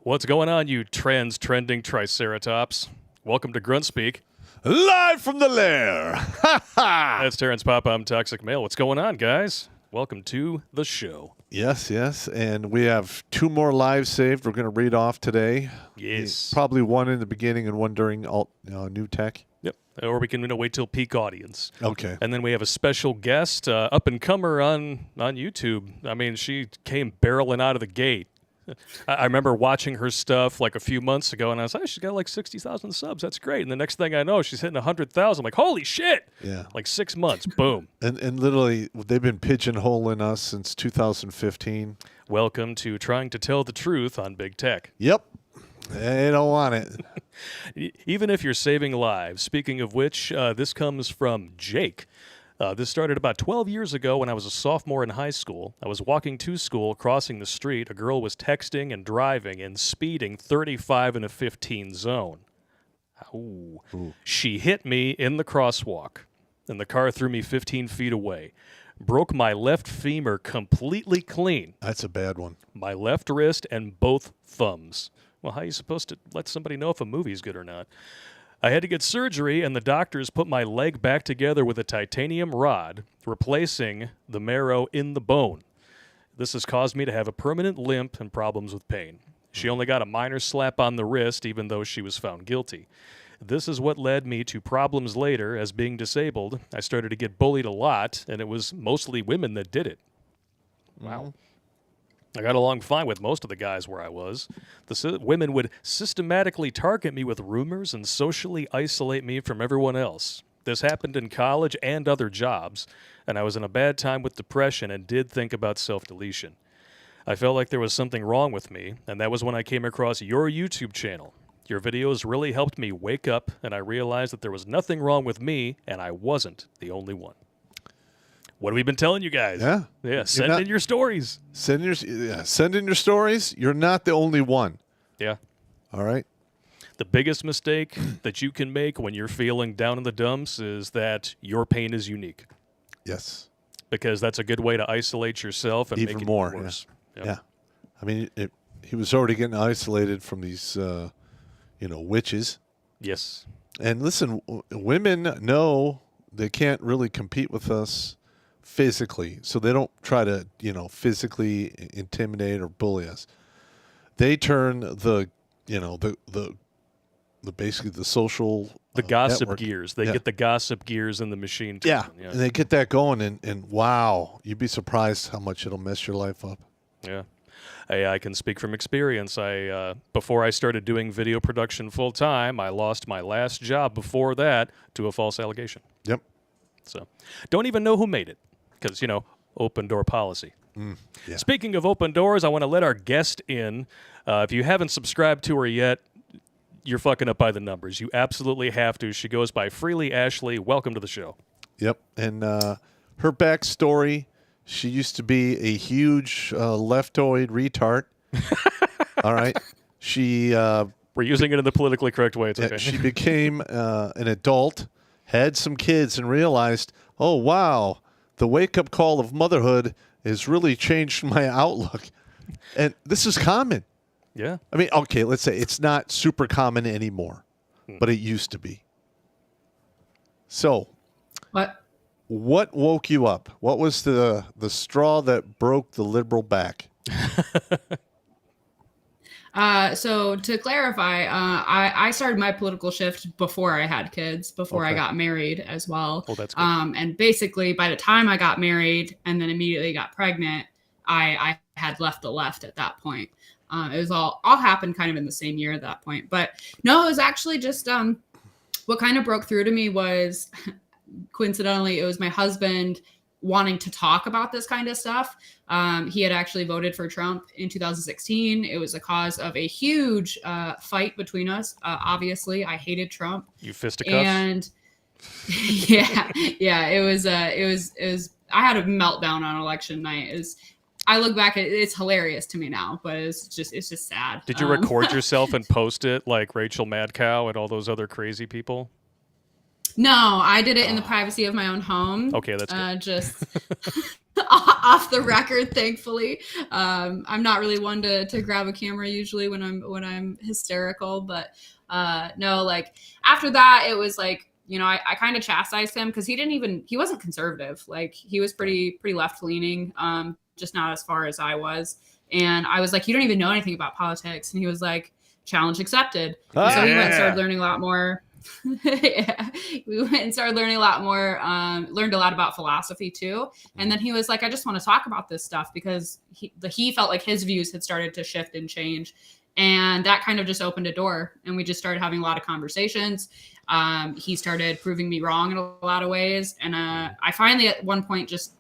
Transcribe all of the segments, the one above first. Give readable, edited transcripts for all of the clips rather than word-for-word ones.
What's going on, you trending triceratops? Welcome to Grunt Speak. Live from the lair. Ha ha! That's Terrence Papa. I'm Toxic Male. What's going on, guys? Welcome to the show. Yes, and we have two more lives saved. We're going to read off today. Yes. Probably one in the beginning and one during new tech. Yep. Or we can wait till peak audience. Okay. And then we have a special guest, up-and-comer on YouTube. I mean, she came barreling out of the gate. I remember watching her stuff like a few months ago, and I was like, she's got like 60,000 subs. That's great. And the next thing I know, she's hitting 100,000. I'm like, holy shit. Yeah. Like 6 months. Boom. And literally, they've been pigeonholing us since 2015. Welcome to Trying to Tell the Truth on Big Tech. Yep. They don't want it. Even if you're saving lives. Speaking of which, this comes from Jake. This started about 12 years ago when I was a sophomore in high school. I was walking to school, crossing the street. A girl was texting and driving and speeding 35 in a 15 zone. Ooh. She hit me in the crosswalk, and the car threw me 15 feet away. Broke my left femur completely clean. That's a bad one. My left wrist and both thumbs. Well, how are you supposed to let somebody know if a movie's good or not? I had to get surgery, and the doctors put my leg back together with a titanium rod, replacing the marrow in the bone. This has caused me to have a permanent limp and problems with pain. She only got a minor slap on the wrist, even though she was found guilty. This is what led me to problems later. As being disabled, I started to get bullied a lot, and it was mostly women that did it. Wow. I got along fine with most of the guys where I was. The women would systematically target me with rumors and socially isolate me from everyone else. This happened in college and other jobs, and I was in a bad time with depression and did think about self-deletion. I felt like there was something wrong with me, and that was when I came across your YouTube channel. Your videos really helped me wake up, and I realized that there was nothing wrong with me, and I wasn't the only one. What have we been telling you guys? Yeah. Send in your stories. Send in your stories. You're not the only one. Yeah. All right. The biggest mistake that you can make when you're feeling down in the dumps is that your pain is unique. Yes. Because that's a good way to isolate yourself and even make it more worse. Yeah. Yeah. I mean, he was already getting isolated from these, witches. Yes. And listen, women know they can't really compete with us physically, so they don't try to, physically intimidate or bully us. They turn the basically the social gossip network. gears. They get the gossip gears in the machine. Yeah, and they get that going, and wow, you'd be surprised how much it'll mess your life up. Yeah. I can speak from experience. Before I started doing video production full time, I lost my last job before that to a false allegation. Yep. So, don't even know who made it. Because, open door policy. Yeah. Speaking of open doors, I want to let our guest in. If you haven't subscribed to her yet, you're fucking up by the numbers. You absolutely have to. She goes by Freely Ashley. Welcome to the show. Yep. And her backstory, she used to be a huge leftoid retard. All right. She... We're using it in the politically correct way. It's okay. She became an adult, had some kids, and realized, oh, wow, the wake-up call of motherhood has really changed my outlook. And this is common. Yeah. I mean, okay, let's say it's not super common anymore, but it used to be. So what woke you up? What was the straw that broke the liberal back? So to clarify, I started my political shift before I had kids, before I got married as well. Oh, that's good. And basically by the time I got married and then immediately got pregnant, I had left the left at that point. It was all happened kind of in the same year at that point. But no, it was actually just what kind of broke through to me was coincidentally, it was my husband wanting to talk about this kind of stuff. He had actually voted for Trump in 2016. It was a cause of a huge fight between us. Obviously, I hated Trump. You fisticuffs? And yeah, it was. I had a meltdown on election night. I look back at it's hilarious to me now, but it's just sad. Did you record yourself and post it like Rachel Madcow and all those other crazy people? No, I did it in the privacy of my own home. Okay, that's good. off the record, thankfully. I'm not really one to grab a camera usually when I'm hysterical, but no, like after that, it was like, you know, I kind of chastised him because he wasn't conservative. Like he was pretty left leaning, just not as far as I was. And I was like, you don't even know anything about politics. And he was like, challenge accepted. So we went and started learning a lot more. Yeah. We went and started learning a lot more, learned a lot about philosophy too. And then he was like, I just want to talk about this stuff because he felt like his views had started to shift and change. And that kind of just opened a door, and we just started having a lot of conversations. He started proving me wrong in a lot of ways. And I finally at one point just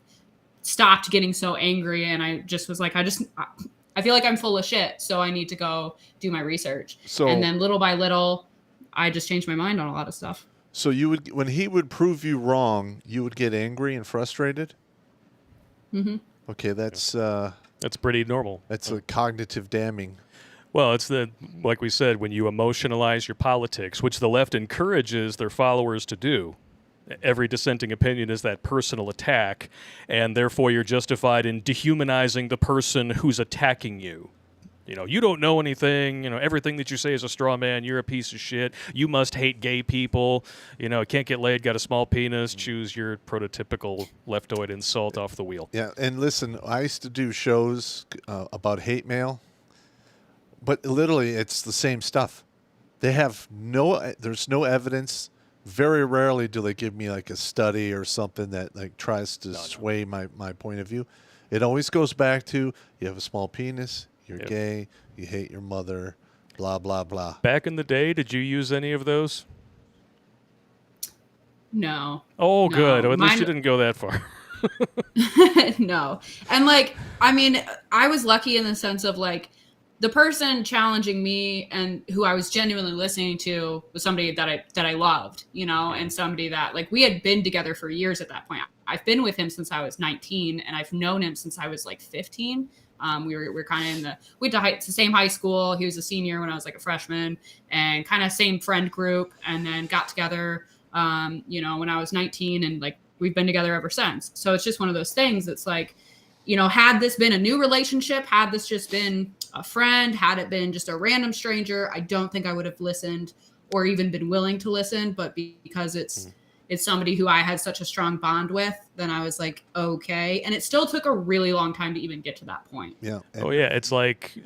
stopped getting so angry. And I just was like, I feel like I'm full of shit. So I need to go do my research. And then little by little, I just changed my mind on a lot of stuff. So you would, when he would prove you wrong, you would get angry and frustrated? Mm-hmm. Okay, that's pretty normal. That's a cognitive damning. Well, it's like we said, when you emotionalize your politics, which the left encourages their followers to do. Every dissenting opinion is that personal attack, and therefore you're justified in dehumanizing the person who's attacking you. You know, you don't know anything. You know, everything that you say is a straw man. You're a piece of shit. You must hate gay people. You know, can't get laid, got a small penis. Choose your prototypical leftoid insult off the wheel. Yeah, and listen, I used to do shows about hate mail, but literally it's the same stuff. They have there's no evidence. Very rarely do they give me like a study or something that like tries to sway my point of view. It always goes back to you have a small penis. You're gay, you hate your mother, blah, blah, blah. Back in the day, did you use any of those? No. Oh, good. At least you didn't go that far. No. And like, I mean, I was lucky in the sense of like, the person challenging me and who I was genuinely listening to was somebody that I loved, you know, and somebody that like we had been together for years at that point. I've been with him since I was 19 and I've known him since I was like 15. We were kind of we went to the same high school. He was a senior when I was like a freshman, and kind of same friend group, and then got together, you know, when I was 19, and like we've been together ever since. So it's just one of those things that's like, you know, had this been a new relationship, had this just been a friend, had it been just a random stranger, I don't think I would have listened or even been willing to listen. But because it's somebody who I had such a strong bond with, then I was like, okay. And it still took a really long time to even get to that point. Yeah. Oh, yeah. It's like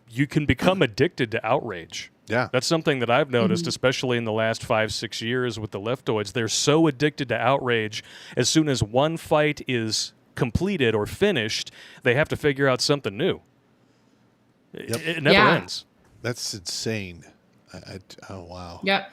you can become addicted to outrage. Yeah. That's something that I've noticed, especially in the last 5-6 years with the leftoids. They're so addicted to outrage. As soon as one fight is completed or finished, they have to figure out something new. It never ends. That's insane. Oh, wow. Yep.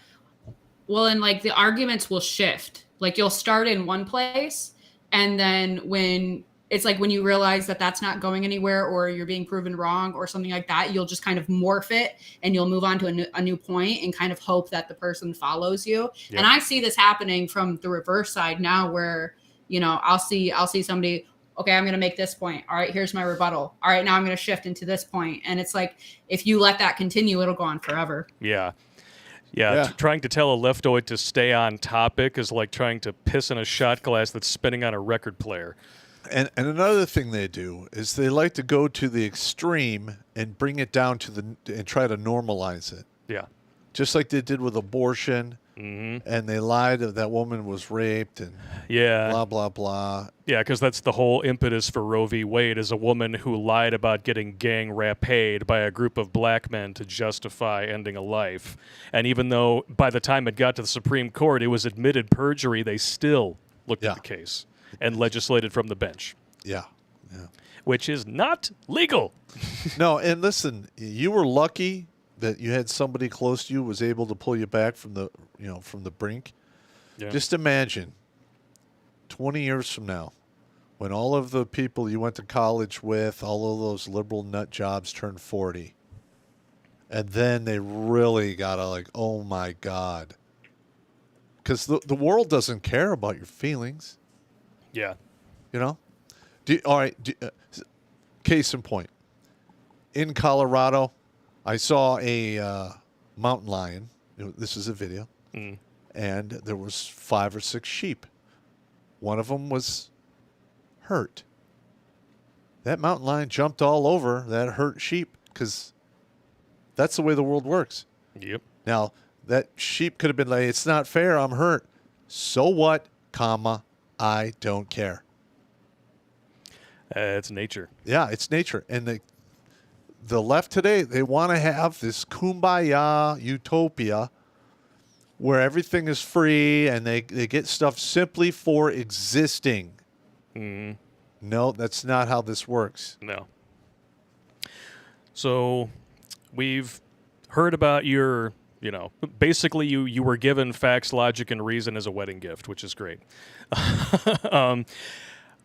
Well, and like the arguments will shift. Like you'll start in one place, and then when it's like when you realize that that's not going anywhere, or you're being proven wrong or something like that, you'll just kind of morph it and you'll move on to a new point and kind of hope that the person follows you. Yep. And I see this happening from the reverse side now, where, you know, I'll see somebody, okay, I'm going to make this point. All right, here's my rebuttal. All right, now I'm going to shift into this point. And it's like, if you let that continue, it'll go on forever. Yeah. Trying to tell a leftoid to stay on topic is like trying to piss in a shot glass that's spinning on a record player. And another thing they do is they like to go to the extreme and bring it down to and try to normalize it. Yeah. Just like they did with abortion. Mm-hmm. And they lied that that woman was raped and blah, blah, blah. Yeah, because that's the whole impetus for Roe v. Wade, is a woman who lied about getting gang raped by a group of black men to justify ending a life. And even though by the time it got to the Supreme Court, it was admitted perjury, they still looked at the case and legislated from the bench. Yeah. Which is not legal. No, and listen, you were lucky that you had somebody close to you who was able to pull you back from the brink. Yeah. Just imagine 20 years from now, when all of the people you went to college with, all of those liberal nut jobs turn 40, and then they really gotta like, oh my God, because the world doesn't care about your feelings. Yeah, you know. Case in point, in Colorado, I saw a mountain lion. This is a video. And there was 5 or 6 sheep. One of them was hurt. that mountain lion jumped all over that hurt sheep because that's the way the world works. Yep. Now, that sheep could have been like, it's not fair, I'm hurt. So what, comma, I don't care. It's nature. Yeah, it's nature. And the left today, they want to have this kumbaya utopia where everything is free and they get stuff simply for existing. Mm-hmm. No, that's not how this works. No. So we've heard about your, basically you were given facts, logic, and reason as a wedding gift, which is great.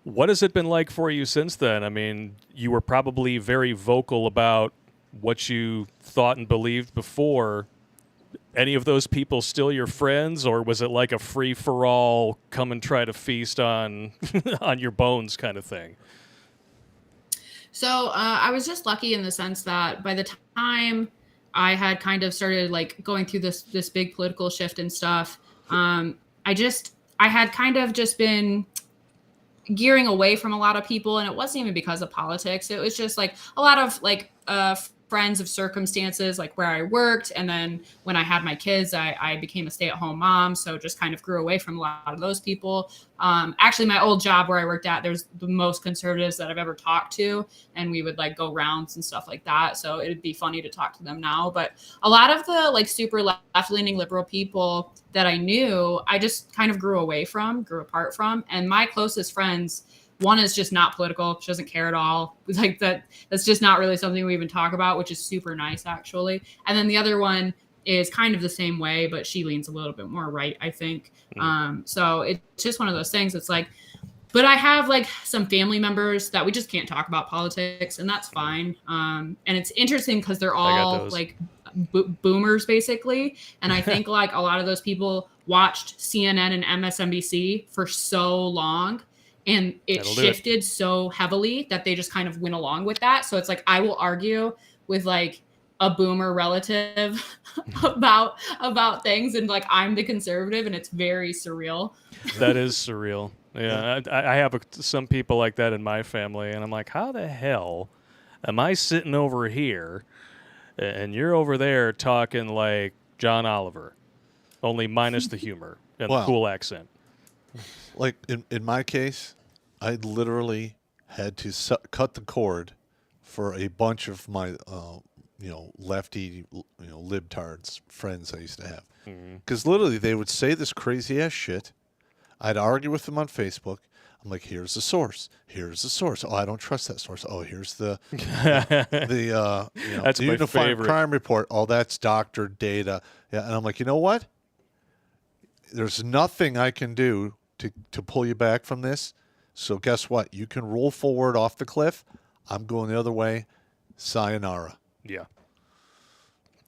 What has it been like for you since then? I mean, you were probably very vocal about what you thought and believed before. Any of those people still your friends, or was it like a free-for-all, come and try to feast on on your bones kind of thing? So I was just lucky in the sense that by the time I had kind of started like going through this big political shift and stuff, I had kind of just been gearing away from a lot of people, and it wasn't even because of politics. It was just like a lot of like friends of circumstances, like where I worked, and then when I had my kids, I became a stay-at-home mom, so just kind of grew away from a lot of those people. Actually, my old job where I worked at, there's the most conservatives that I've ever talked to, and we would like go rounds and stuff like that. So it'd be funny to talk to them now. But a lot of the like super left-leaning liberal people that I knew, I just kind of grew apart from. And my closest friends, one is just not political. She doesn't care at all. Like that's just not really something we even talk about, which is super nice actually. And then the other one is kind of the same way, but she leans a little bit more right, I think. So it's just one of those things. It's like, but I have like some family members that we just can't talk about politics, and that's fine. And it's interesting because they're all like boomers basically. And I think like a lot of those people watched CNN and MSNBC for so long, and it shifted so heavily that they just kind of went along with that. So it's like, I will argue with like a boomer relative about things, and like I'm the conservative, and it's very surreal. That is surreal. Yeah, I have some people like that in my family, and I'm like, how the hell am I sitting over here and you're over there talking like John Oliver, only minus the humor and the cool accent? Like in my case, I literally had to cut the cord for a bunch of my lefty libtards friends I used to have, because literally they would say this crazy ass shit. I'd argue with them on Facebook. I'm like, here's the source. Here's the source. Oh, I don't trust that source. Oh, here's the that's the my Unified favorite Crime Report. Oh, that's doctored data. Yeah, and I'm like, you know what? There's nothing I can do to pull you back from this. So guess what? You can roll forward off the cliff. I'm going the other way. Sayonara. Yeah.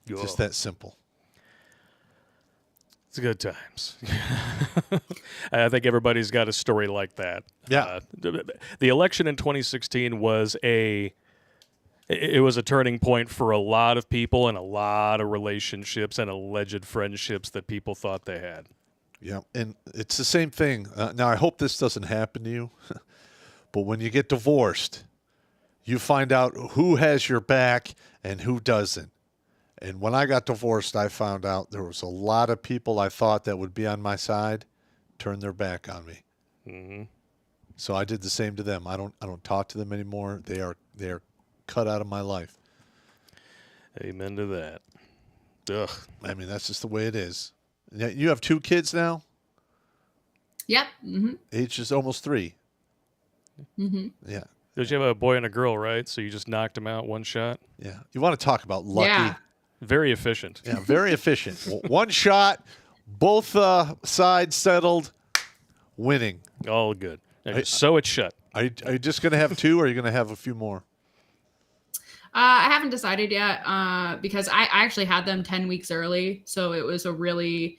Just that simple. It's good times. I think everybody's got a story like that. Yeah. The election in 2016 was a turning point for a lot of people and a lot of relationships and alleged friendships that people thought they had. Yeah, and it's the same thing. Now, I hope this doesn't happen to you, but when you get divorced, you find out who has your back and who doesn't. And when I got divorced, I found out there was a lot of people I thought that would be on my side turn their back on me. Mm-hmm. So I did the same to them. I don't talk to them anymore. They are cut out of my life. Amen to that. Ugh. I mean, that's just the way it is. You have 2 kids now? Yep. Mm-hmm. Age is almost 3. Mm-hmm. Yeah. Did you have a boy and a girl, right? So you just knocked them out one shot? Yeah. You want to talk about lucky. Yeah. Very efficient. Yeah, very efficient. One shot, both sides settled, winning. All good. So it's shut. Are you just going to have 2, or are you going to have a few more? I haven't decided yet because I actually had them 10 weeks early. So it was a really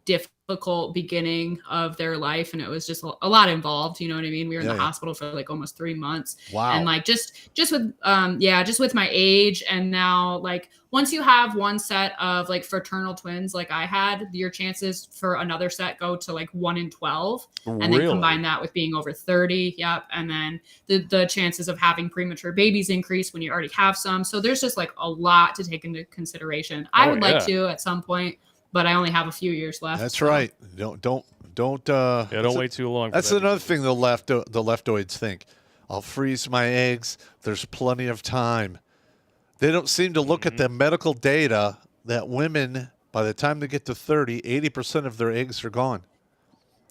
difficult beginning of their life, and it was just a lot involved. You know what I mean? We were in the hospital for like almost 3 months. Wow. And like just with just with my age, and now like once you have one set of like fraternal twins like I had, your chances for another set go to like 1 in 12. And then combine that with being over 30. Yep. And then the chances of having premature babies increase when you already have some. So there's just like a lot to take into consideration. I would like to at some point, but I only have a few years left. That's right. Don't wait too long. That's another thing the leftoids think. I'll freeze my eggs. There's plenty of time. They don't seem to look at the medical data that women, by the time they get to 30, 80% of their eggs are gone.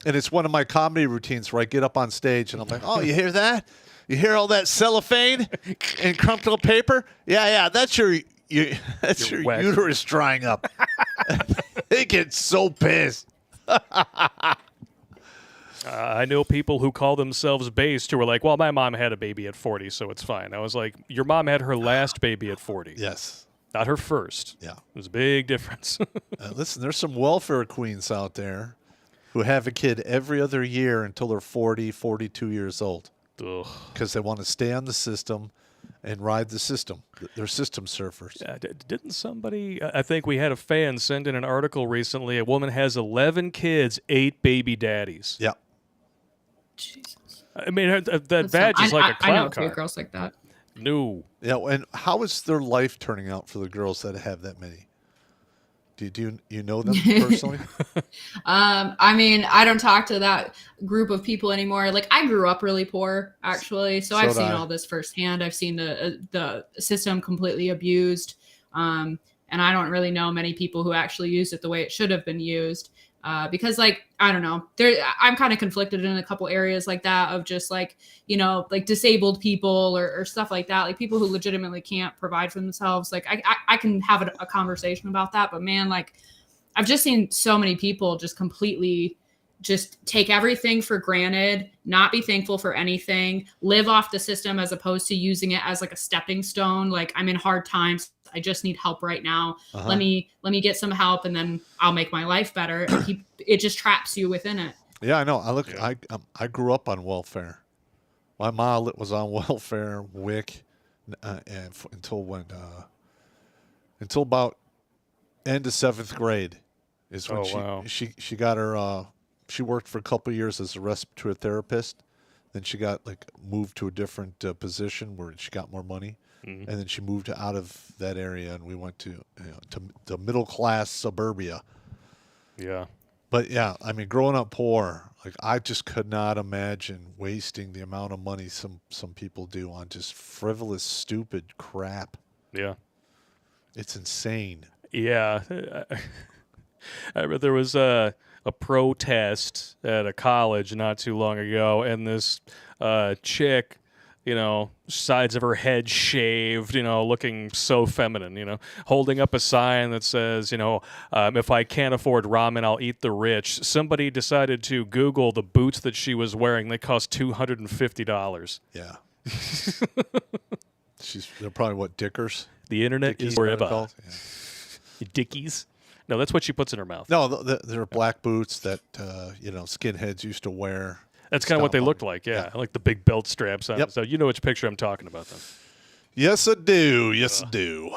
And it's one of my comedy routines where I get up on stage and I'm like, oh, you hear that? You hear all that cellophane and crumpled paper? Yeah, that's your uterus drying up. They get so pissed. I know people who call themselves based who are like, well, my mom had a baby at 40, so it's fine. I was like, your mom had her last baby at 40. Yes. Not her first. Yeah. There's a big difference. Listen, there's some welfare queens out there who have a kid every other year until they're 40, 42 years old. Because they want to stay on the system and ride the system. They're system surfers. Yeah, didn't somebody, I think we had a fan send in an article recently. A woman has 11 kids, 8 baby daddies. Yeah. Jesus. I mean, that badge is like a clown I know a car. few girls like that. No. Yeah, and how is their life turning out for the girls that have that many? Do you know them personally? I mean, I don't talk to that group of people anymore. Like, I grew up really poor, actually, so I've seen all this firsthand. I've seen the system completely abused, and I don't really know many people who actually used it the way it should have been used. Because like, I don't know, I'm kind of conflicted in a couple areas like that of just like, you know, like disabled people or stuff like that, like people who legitimately can't provide for themselves. Like I can have a conversation about that, but man, like I've just seen so many people just completely just take everything for granted, not be thankful for anything, live off the system as opposed to using it as like a stepping stone. Like, I'm in hard times, I just need help right now. Let me get some help, and then I'll make my life better. And it just traps you within it. Yeah, I know. I grew up on welfare. My mom was on welfare, WIC, and until about end of 7th grade is when she got her. She worked for a couple of years as a respiratory therapist. Then she got moved to a different position where she got more money. And then she moved out of that area, and we went to middle class suburbia. Yeah. But yeah, I mean, growing up poor, I just could not imagine wasting the amount of money some people do on just frivolous, stupid crap. Yeah. It's insane. Yeah. I remember there was a protest at a college not too long ago, and this chick, sides of her head shaved, looking so feminine, holding up a sign that says, if I can't afford ramen, I'll eat the rich. Somebody decided to Google the boots that she was wearing. They cost $250. Yeah. They're probably Dickers? The internet Dickies is riba. Yeah. Dickies? No, that's what she puts in her mouth. No, they're black boots that, skinheads used to wear. That's kind of what they looked like, yeah. Like the big belt straps on. Yep. So you know which picture I'm talking about then. Yes, I do. Yes, I do.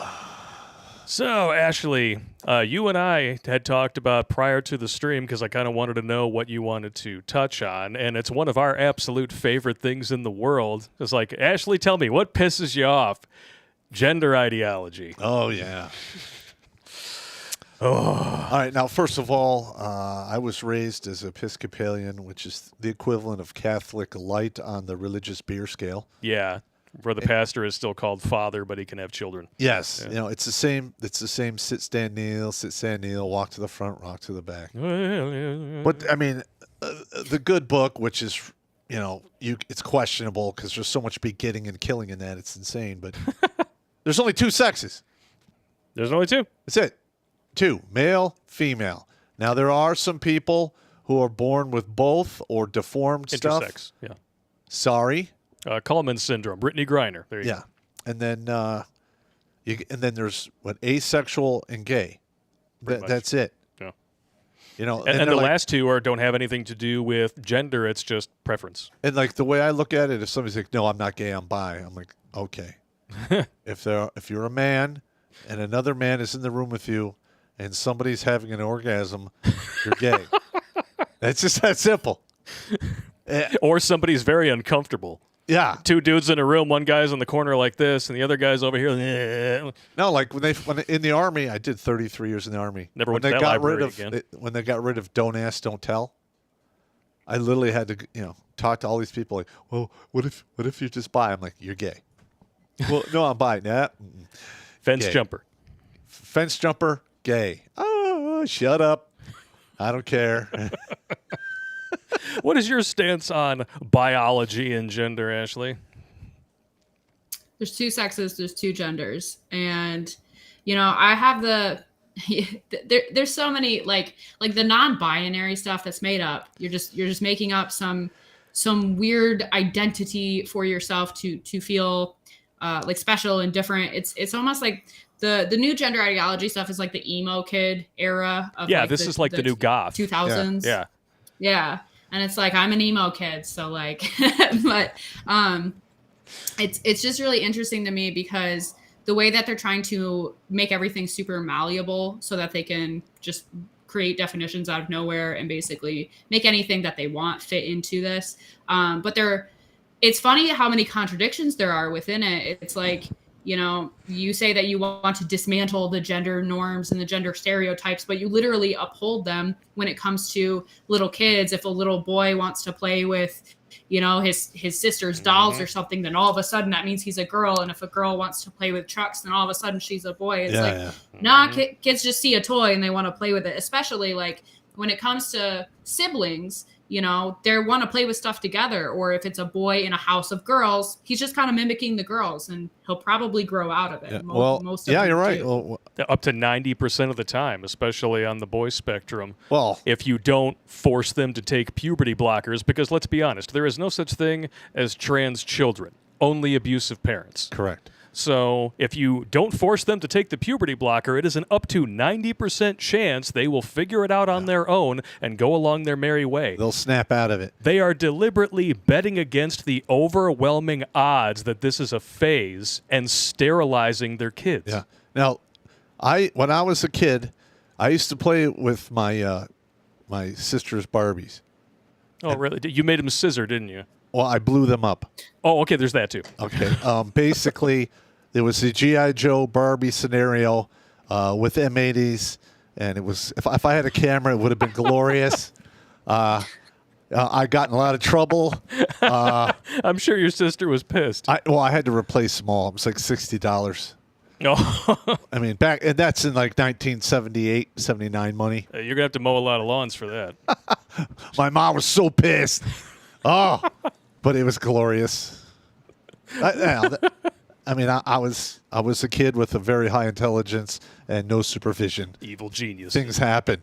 So, Ashley, you and I had talked about prior to the stream because I kind of wanted to know what you wanted to touch on, and it's one of our absolute favorite things in the world. It's like, Ashley, tell me, what pisses you off? Gender ideology. Oh, yeah. All right. Now, first of all, I was raised as Episcopalian, which is the equivalent of Catholic light on the religious beer scale. Yeah, where the pastor is still called father, but he can have children. Yes. Yeah. It's the same. It's the same sit, stand, kneel, walk to the front, rock to the back. But, I mean, the good book, which is, it's questionable because there's so much begetting and killing in that. It's insane. But there's only 2 sexes. There's only 2. That's it. 2, male, female. Now, there are some people who are born with both or deformed stuff. Intersex, yeah. Sorry. Kallman syndrome, Brittany Griner. There you go. And then there's asexual and gay. That's it. Yeah. And the last two don't have anything to do with gender. It's just preference. And like the way I look at it, if somebody's like, "No, I'm not gay, I'm bi," I'm like, okay. If you're a man and another man is in the room with you, and somebody's having an orgasm, you're gay. It's just that simple. Or somebody's very uncomfortable. Yeah. Two dudes in a room, one guy's in the corner like this, and the other guy's over here. No, like when in the Army, I did 33 years in the Army. Never went to that library again. When they got rid of Don't Ask, Don't Tell, I literally had to, talk to all these people like, well, what if you're just bi? I'm like, you're gay. Well, no, I'm bi. Nah. Fence gay. jumper. Fence jumper, gay. Oh, shut up. I don't care. What is your stance on biology and gender, Ashley? There's two sexes, there's two genders. And, I have there's so many, like the non-binary stuff that's made up. You're just making up some weird identity for yourself to feel like special and different. It's almost like the new gender ideology stuff is like the emo kid era of this is like the new goth 2000s. Yeah. And it's like, I'm an emo kid. So like, but it's just really interesting to me because the way that they're trying to make everything super malleable so that they can just create definitions out of nowhere and basically make anything that they want fit into this. But it's funny how many contradictions there are within it. It's like, you say that you want to dismantle the gender norms and the gender stereotypes, but you literally uphold them when it comes to little kids. If a little boy wants to play with, his sister's dolls or something, then all of a sudden that means he's a girl. And if a girl wants to play with trucks, then all of a sudden she's a boy. It's kids just see a toy and they want to play with it, especially like when it comes to siblings. They want to play with stuff together. Or if it's a boy in a house of girls, he's just kind of mimicking the girls and he'll probably grow out of it. Yeah. Most of you're right. Well, up to 90% of the time, especially on the boy spectrum. Well, if you don't force them to take puberty blockers, because let's be honest, there is no such thing as trans children, only abusive parents. Correct. So if you don't force them to take the puberty blocker, it is an up to 90% chance they will figure it out on their own and go along their merry way. They'll snap out of it. They are deliberately betting against the overwhelming odds that this is a phase and sterilizing their kids. Yeah. Now, when I was a kid, I used to play with my my sister's Barbies. Oh, really? You made them scissor, didn't you? Well, I blew them up. Oh, okay. There's that too. Okay. Basically, there was the G.I. Joe Barbie scenario with M80s, and it was if I had a camera, it would have been glorious. I got in a lot of trouble. I'm sure your sister was pissed. I had to replace them all. It was like $60. Oh. I mean, and that's in like 1978, 79 money. You're going to have to mow a lot of lawns for that. My mom was so pissed. Oh, but it was glorious. I was a kid with a very high intelligence and no supervision. Evil genius. Things happen.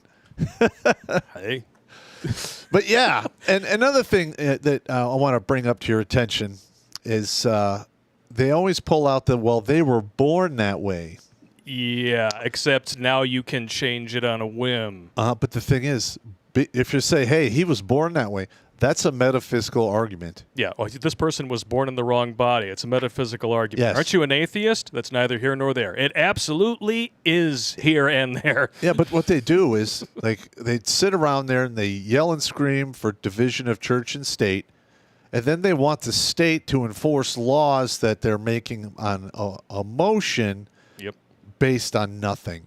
Hey. But yeah, and another thing that I want to bring up to your attention is they always pull out they were born that way. Yeah, except now you can change it on a whim. But the thing is, if you say, hey, he was born that way, that's a metaphysical argument. Yeah, well, this person was born in the wrong body. It's a metaphysical argument. Yes. Aren't you an atheist? That's neither here nor there. It absolutely is here and there. Yeah, but what they do is they sit around there and they yell and scream for division of church and state, and then they want the state to enforce laws that they're making on emotion based on nothing.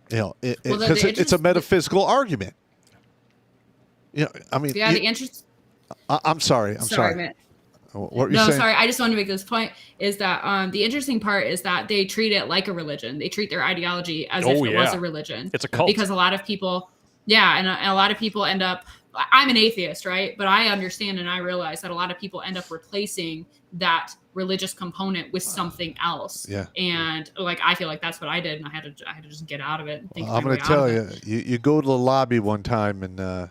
Because it's a metaphysical argument. The interest. I'm sorry. Man. What were you saying? Sorry. I just wanted to make this point is that the interesting part is that they treat it like a religion. They treat their ideology as if it was a religion. It's a cult. Because a lot of people, and a lot of people end up, I'm an atheist, right? But I understand and I realize that a lot of people end up replacing that religious component with something else. Yeah. And I feel like that's what I did, and I had to just get out of it. I'm going to tell you, you go to the lobby one time and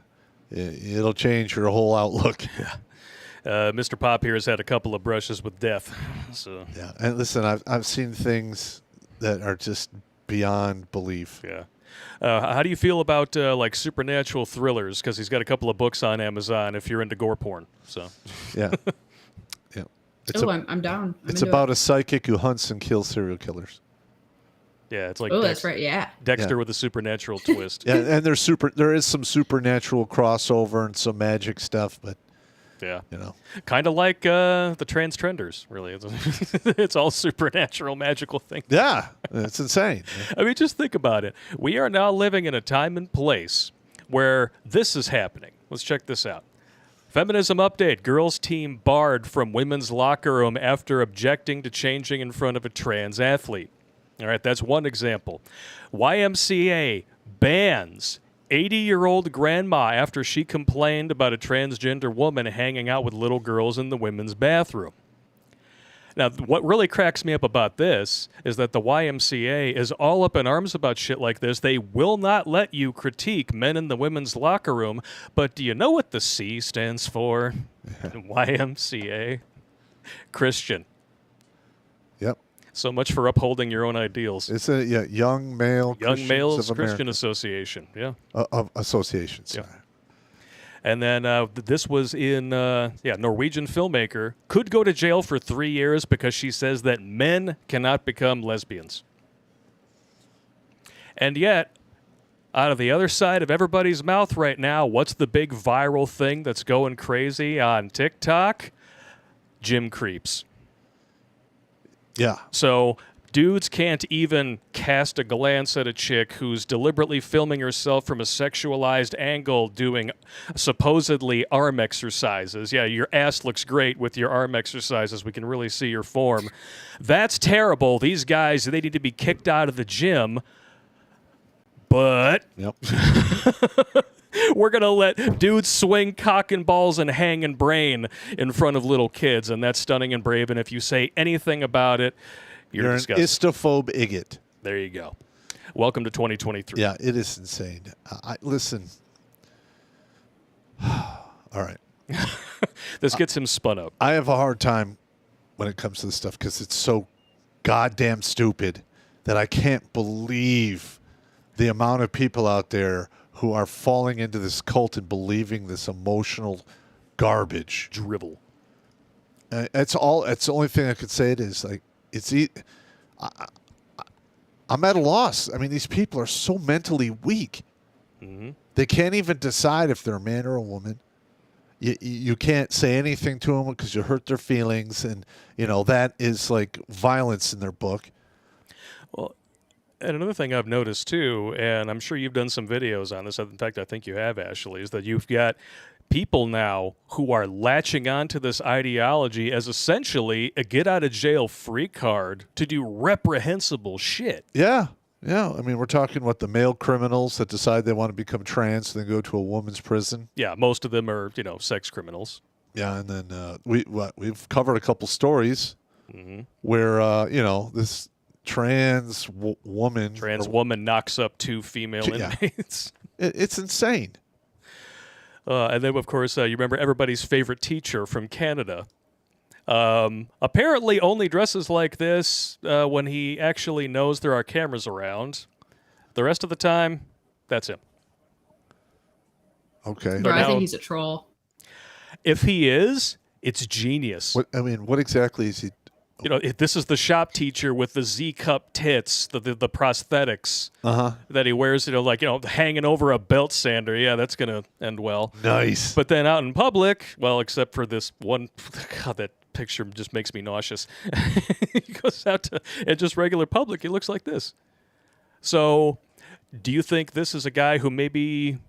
it'll change your whole outlook. Yeah. Mr. Pop here has had a couple of brushes with death. So yeah, and listen, I've seen things that are just beyond belief. Yeah. How do you feel about like supernatural thrillers? Because he's got a couple of books on Amazon if you're into gore porn. So Yeah. Yeah. I'm down. It's about a psychic who hunts and kills serial killers. yeah, it's like That's right. Yeah. Dexter Yeah. with a supernatural twist. Yeah, and there is some supernatural crossover and some magic stuff, but Yeah. you know. Kind of like the Trans-Trenders, really. It's all supernatural, magical things. Yeah, it's insane. I mean, just think about it. We are now living in a time and place where this is happening. Let's check this out. Feminism update. Girls team barred from women's locker room after objecting to changing in front of a trans athlete. All right, that's one example. YMCA bans 80-year-old grandma after she complained about a transgender woman hanging out with little girls in the women's bathroom. Now, what really cracks me up about this is that the YMCA is all up in arms about shit like this. They will not let you critique men in the women's locker room. But do you know what the C stands for? YMCA? Christian. Yep. So much for upholding your own ideals. It's a young male Young Males of Christian America. Association. Yeah. Of associations. Yeah. And then this was in, Norwegian filmmaker could go to jail for 3 years because she says that men cannot become lesbians. And yet, out of the other side of everybody's mouth right now, what's the big viral thing that's going crazy on TikTok? Gym creeps. Yeah. So dudes can't even cast a glance at a chick who's deliberately filming herself from a sexualized angle doing supposedly arm exercises. Yeah, your ass looks great with your arm exercises. We can really see your form. That's terrible. These guys, they need to be kicked out of the gym. But Yep. we're going to let dudes swing cock and balls and hang and brain in front of little kids, and that's stunning and brave. And if you say anything about it, you're an disgusting. istophobe idiot. There you go. Welcome to 2023. Yeah, it is insane. Listen. All right. This gets him spun up. I have a hard time when it comes to this stuff because it's so goddamn stupid that I can't believe the amount of people out there who are falling into this cult and believing this emotional garbage. Drivel. It's the only thing I could say. It is like I'm at a loss. I mean, these people are so mentally weak. Mm-hmm. They can't even decide if they're a man or a woman. You can't say anything to them because you hurt their feelings, and that is like violence in their book. Well, and another thing I've noticed too, and I'm sure you've done some videos on this. In fact, I think you have, Ashley, is that you've got people now who are latching onto this ideology as essentially a get-out-of-jail-free card to do reprehensible shit. Yeah. Yeah. I mean, we're talking the male criminals that decide they want to become trans and then go to a woman's prison. Yeah, most of them are, sex criminals. Yeah, and then we've covered a couple stories where, this trans woman knocks up 2 female inmates. It's insane. And then, of course, you remember everybody's favorite teacher from Canada. Apparently only dresses like this when he actually knows there are cameras around. The rest of the time, that's him. Okay. But I think he's a troll. If he is, it's genius. What exactly is he? This is the shop teacher with the Z-cup tits, the prosthetics that he wears, hanging over a belt sander. Yeah, that's going to end well. Nice. But then out in public, well, except for this one, God, that picture just makes me nauseous. He goes out to just regular public. He looks like this. So do you think this is a guy who maybe,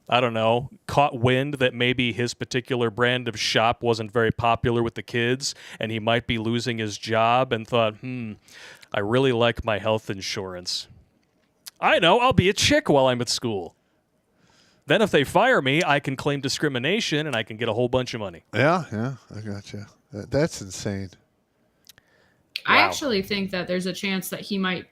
I don't know, caught wind that maybe his particular brand of shop wasn't very popular with the kids and he might be losing his job and thought, I really like my health insurance. I know, I'll be a chick while I'm at school. Then if they fire me, I can claim discrimination and I can get a whole bunch of money. Yeah, I got you. That's insane. I actually think that there's a chance that he might,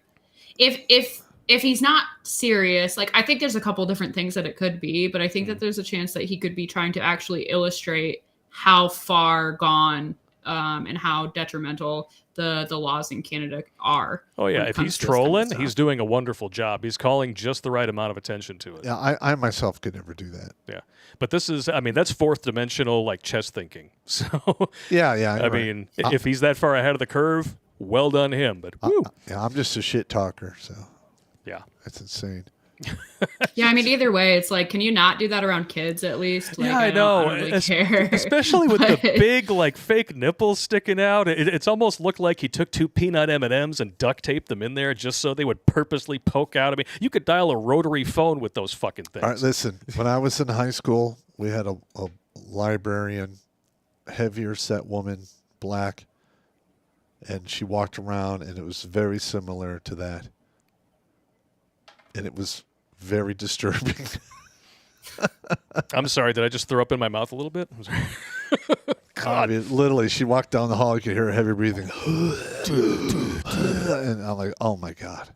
if he's not serious, I think there's a couple different things that it could be, but I think that there's a chance that he could be trying to actually illustrate how far gone and how detrimental the laws in Canada are. Oh yeah, if he's trolling, he's doing a wonderful job. He's calling just the right amount of attention to it. Yeah, I myself could never do that. Yeah, but this is, I mean, that's fourth dimensional like chess thinking. So yeah, I mean, if he's that far ahead of the curve, well done him. But yeah, I'm just a shit talker, so yeah, that's insane. Yeah, I mean, either way, it's like, can you not do that around kids at least? Like, yeah, I know. I don't really care. Especially with the big, like, fake nipples sticking out. It's almost looked like he took 2 peanut M&Ms and duct taped them in there just so they would purposely poke out. I mean, you could dial a rotary phone with those fucking things. All right, listen. When I was in high school, we had a librarian, heavier set woman, black, and she walked around, and it was very similar to that. And it was very disturbing. I'm sorry, did I just throw up in my mouth a little bit? I'm sorry. God. I mean, literally, she walked down the hall, you could hear her heavy breathing. And I'm like, oh my God.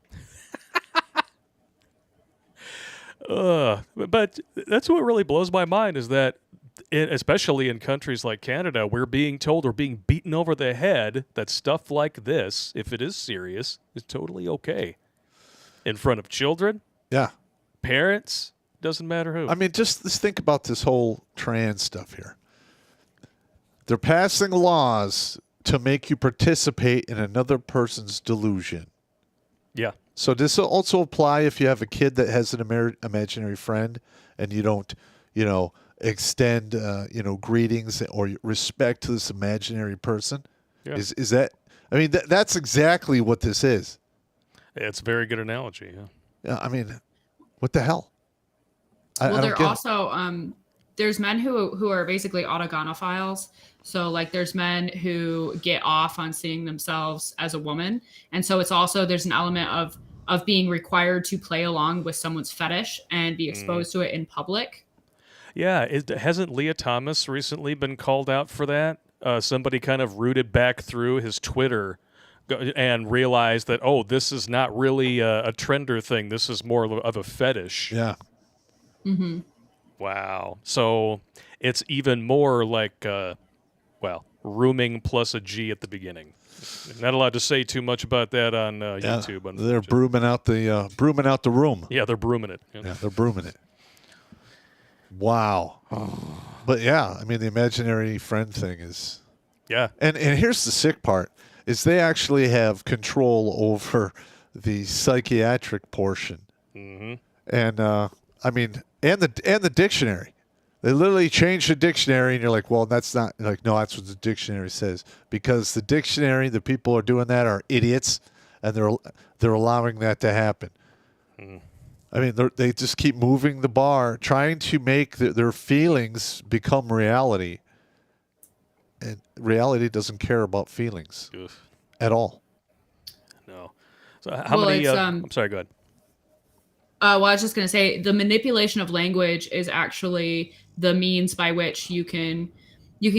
But that's what really blows my mind is that, especially in countries like Canada, we're being told or being beaten over the head that stuff like this, if it is serious, is totally okay. In front of children, yeah, parents, doesn't matter who. I mean, just think about this whole trans stuff here. They're passing laws to make you participate in another person's delusion. Yeah. So does it also apply if you have a kid that has an imaginary friend and you don't, extend, greetings or respect to this imaginary person? Yeah. Is that? I mean, that's exactly what this is. It's a very good analogy. Yeah. Yeah. I mean, what the hell? There also there's men who are basically autogonophiles. So like there's men who get off on seeing themselves as a woman, and so it's also there's an element of being required to play along with someone's fetish and be exposed to it in public. Yeah, hasn't Leah Thomas recently been called out for that? Somebody kind of rooted back through his Twitter and realized that, this is not really a trender thing. This is more of a fetish. Yeah. Mm-hmm. Wow. So it's even more like, rooming plus a G at the beginning. Not allowed to say too much about that on YouTube. They're brooming out the room. Yeah, they're brooming it. Yeah, they're brooming it. Wow. But yeah, I mean, the imaginary friend thing is. Yeah. And here's the sick part. Is they actually have control over the psychiatric portion, and and the dictionary. They literally changed the dictionary, and you're like, well, that's not like no, that's what the dictionary says because the dictionary, the people are doing that are idiots, and they're allowing that to happen. I mean, they just keep moving the bar, trying to make their feelings become reality. And reality doesn't care about feelings at all. No. So how many? I'm sorry. Go ahead. Well, I was just going to say the manipulation of language is actually the means by which you can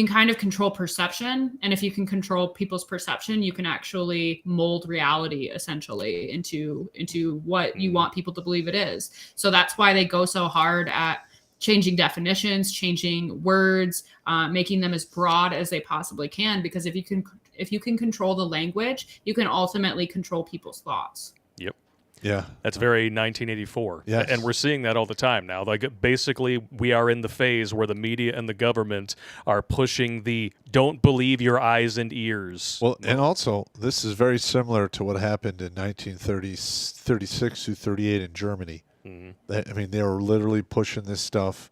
kind of control perception, and if you can control people's perception, you can actually mold reality essentially into what you want people to believe it is. So that's why they go so hard at changing definitions, changing words, making them as broad as they possibly can. Because if you can control the language, you can ultimately control people's thoughts. Yep. Yeah. That's very 1984. Yes. And we're seeing that all the time now. Like basically, we are in the phase where the media and the government are pushing the "don't believe your eyes and ears." Well, and also this is very similar to what happened in 1936 through 38 in Germany. I mean, they were literally pushing this stuff,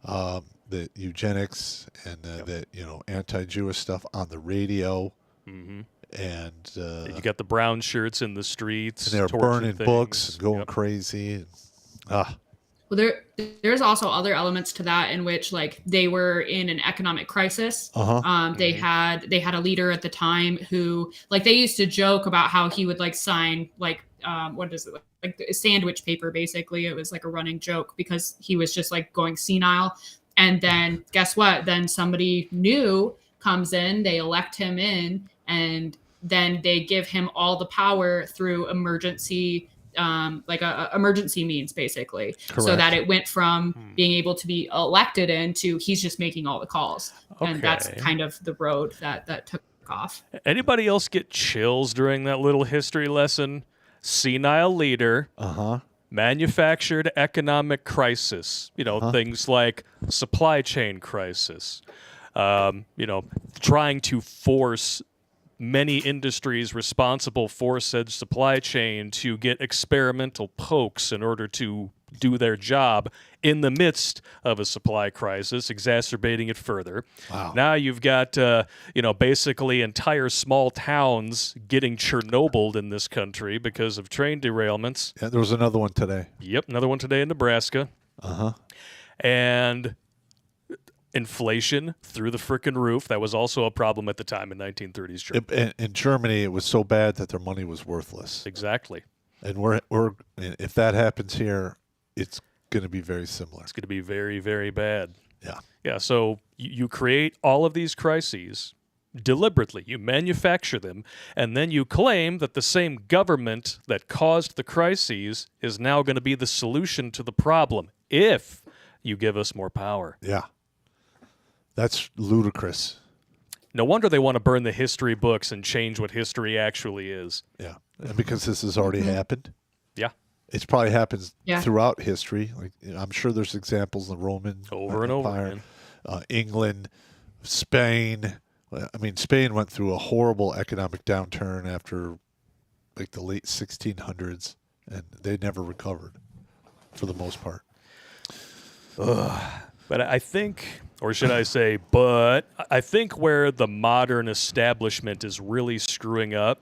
the eugenics and the anti-Jewish stuff on the radio. And you got the brown shirts in the streets, and they were burning books, and going crazy. Well, there's also other elements to that in which like they were in an economic crisis. They had a leader at the time who like they used to joke about how he would like sign like what is it like sandwich paper basically. It was like a running joke because he was just like going senile. And then guess what? Then somebody new comes in, they elect him in, and then they give him all the power through emergency emergency means basically. Correct. So that it went from being able to be elected in to he's just making all the calls. Okay. And that's kind of the road that took off. Anybody else get chills during that little history lesson? Senile leader. Manufactured economic crisis. Things like supply chain crisis. Trying to force many industries responsible for said supply chain to get experimental pokes in order to do their job in the midst of a supply crisis, exacerbating it further. Wow. Now you've got, basically entire small towns getting Chernobyled in this country because of train derailments. Yeah, there was another one today. Yep, another one today in Nebraska. And inflation through the frickin' roof. That was also a problem at the time in 1930s Germany. In Germany, it was so bad that their money was worthless. Exactly. And we're if that happens here, it's going to be very similar. It's going to be very, very bad. Yeah. Yeah, so you create all of these crises deliberately. You manufacture them, and then you claim that the same government that caused the crises is now going to be the solution to the problem if you give us more power. Yeah. That's ludicrous. No wonder they want to burn the history books and change what history actually is. Yeah. And because this has already happened. Yeah. It's probably happens throughout history. Like I'm sure there's examples in the Roman over and Empire, England, Spain. I mean, Spain went through a horrible economic downturn after like the late 1600s, and they never recovered for the most part. But I think, or should I say, I think where the modern establishment is really screwing up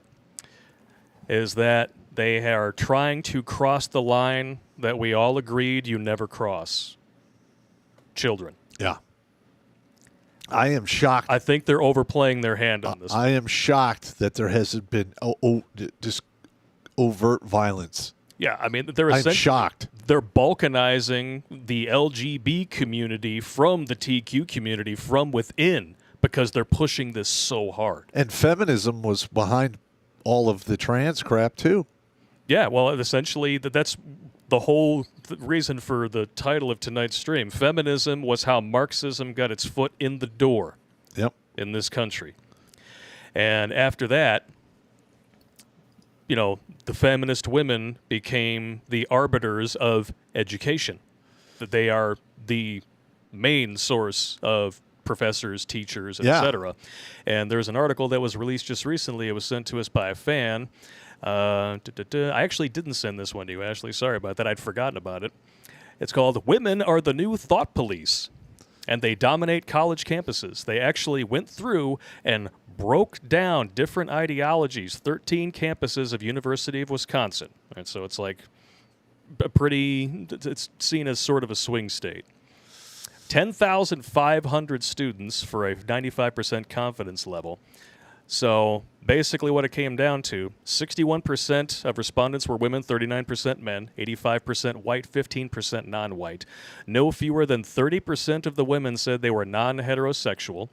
is that they are trying to cross the line that we all agreed you never cross. Children. Yeah. I am shocked. I think they're overplaying their hand on this. I am shocked that there hasn't been just overt violence. Yeah, I mean, I'm shocked. They're balkanizing the LGB community from the TQ community from within because they're pushing this so hard. And feminism was behind all of the trans crap, too. Yeah, well, essentially, that's the whole reason for the title of tonight's stream. Feminism was how Marxism got its foot in the door in this country. And after that, the feminist women became the arbiters of education. That they are the main source of professors, teachers, etc. And there's an article that was released just recently. It was sent to us by a fan. I actually didn't send this one to you, Ashley. Sorry about that. I'd forgotten about it. It's called Women Are the New Thought Police, and they dominate college campuses. They actually went through and broke down different ideologies, 13 campuses of University of Wisconsin. And so it's like it's seen as sort of a swing state. 10,500 students for a 95% confidence level. So basically what it came down to, 61% of respondents were women, 39% men, 85% white, 15% non-white. No fewer than 30% of the women said they were non-heterosexual,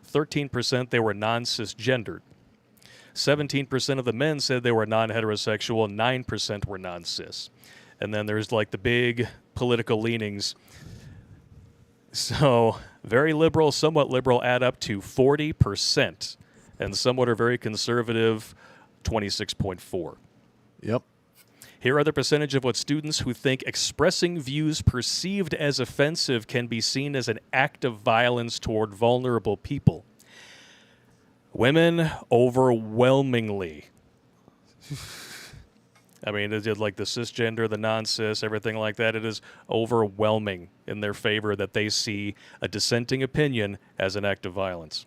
13% they were non-cisgendered. 17% of the men said they were non-heterosexual, 9% were non-cis. And then there's like the big political leanings. So very liberal, somewhat liberal add up to 40%. And somewhat are very conservative, 26.4. Yep. Here are the percentage of what students who think expressing views perceived as offensive can be seen as an act of violence toward vulnerable people. Women overwhelmingly. I mean, it's like the cisgender, the non-cis, everything like that. It is overwhelming in their favor that they see a dissenting opinion as an act of violence.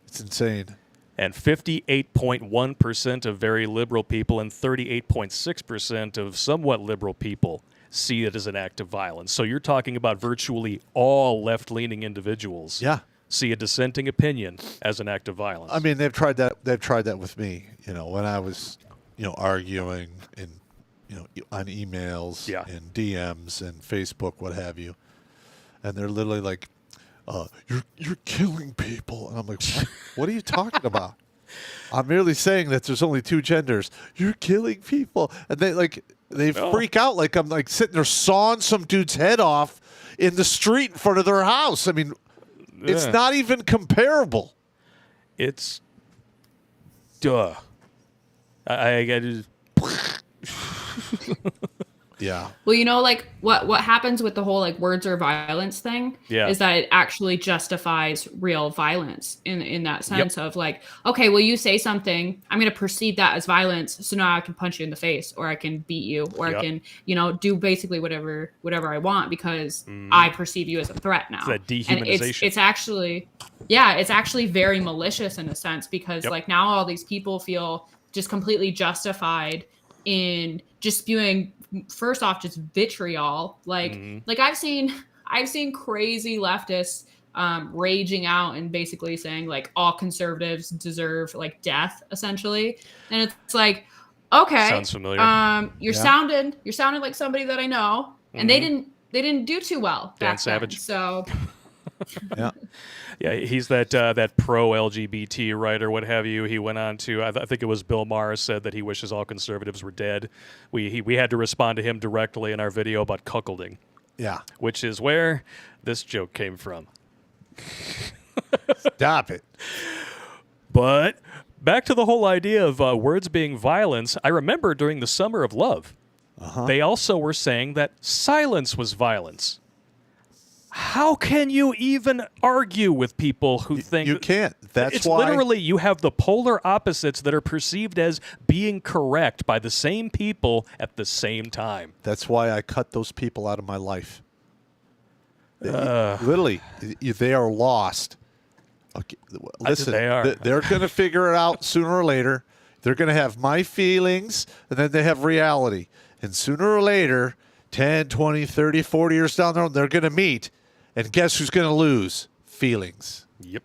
It's insane. And 58.1% of very liberal people and 38.6% of somewhat liberal people see it as an act of violence. So you're talking about virtually all left-leaning individuals see a dissenting opinion as an act of violence. I mean, they've tried that. They've tried that with me. When I was, arguing in, on emails and DMs and Facebook, what have you, and they're literally like, you're killing people. And I'm like, what are you talking about? I'm merely saying that there's only two genders. You're killing people. And they freak out like I'm like sitting there sawing some dude's head off in the street in front of their house. I mean, it's not even comparable. It's Duh. I get. Yeah. Well, you know, like what happens with the whole like words are violence thing is that it actually justifies real violence in that sense of like, okay, well, you say something, I'm going to perceive that as violence, so now I can punch you in the face, or I can beat you, or I can, you know, do basically whatever I want because I perceive you as a threat now. It's that dehumanization. And it's actually, it's actually very malicious in a sense because like now all these people feel just completely justified in just spewing first off just vitriol like I've seen crazy leftists raging out and basically saying like all conservatives deserve like death essentially, and it's like, okay, sounds familiar. You're sounding like somebody that I know, and they didn't do too well Dan back Savage. then, so Yeah, he's that pro LGBT writer, what have you. He went on to, I think it was Bill Maher said that he wishes all conservatives were dead. We had to respond to him directly in our video about cuckolding. Yeah. Which is where this joke came from. Stop it. But back to the whole idea of words being violence. I remember during the Summer of Love, they also were saying that silence was violence. How can you even argue with people who think... You can't. That's it's why... literally you have the polar opposites that are perceived as being correct by the same people at the same time. That's why I cut those people out of my life. Literally, they are lost. Okay, listen, they are. They're going to figure it out sooner or later. They're going to have my feelings, and then they have reality. And sooner or later, 10, 20, 30, 40 years down the road, they're going to meet. And guess who's going to lose? Feelings. Yep.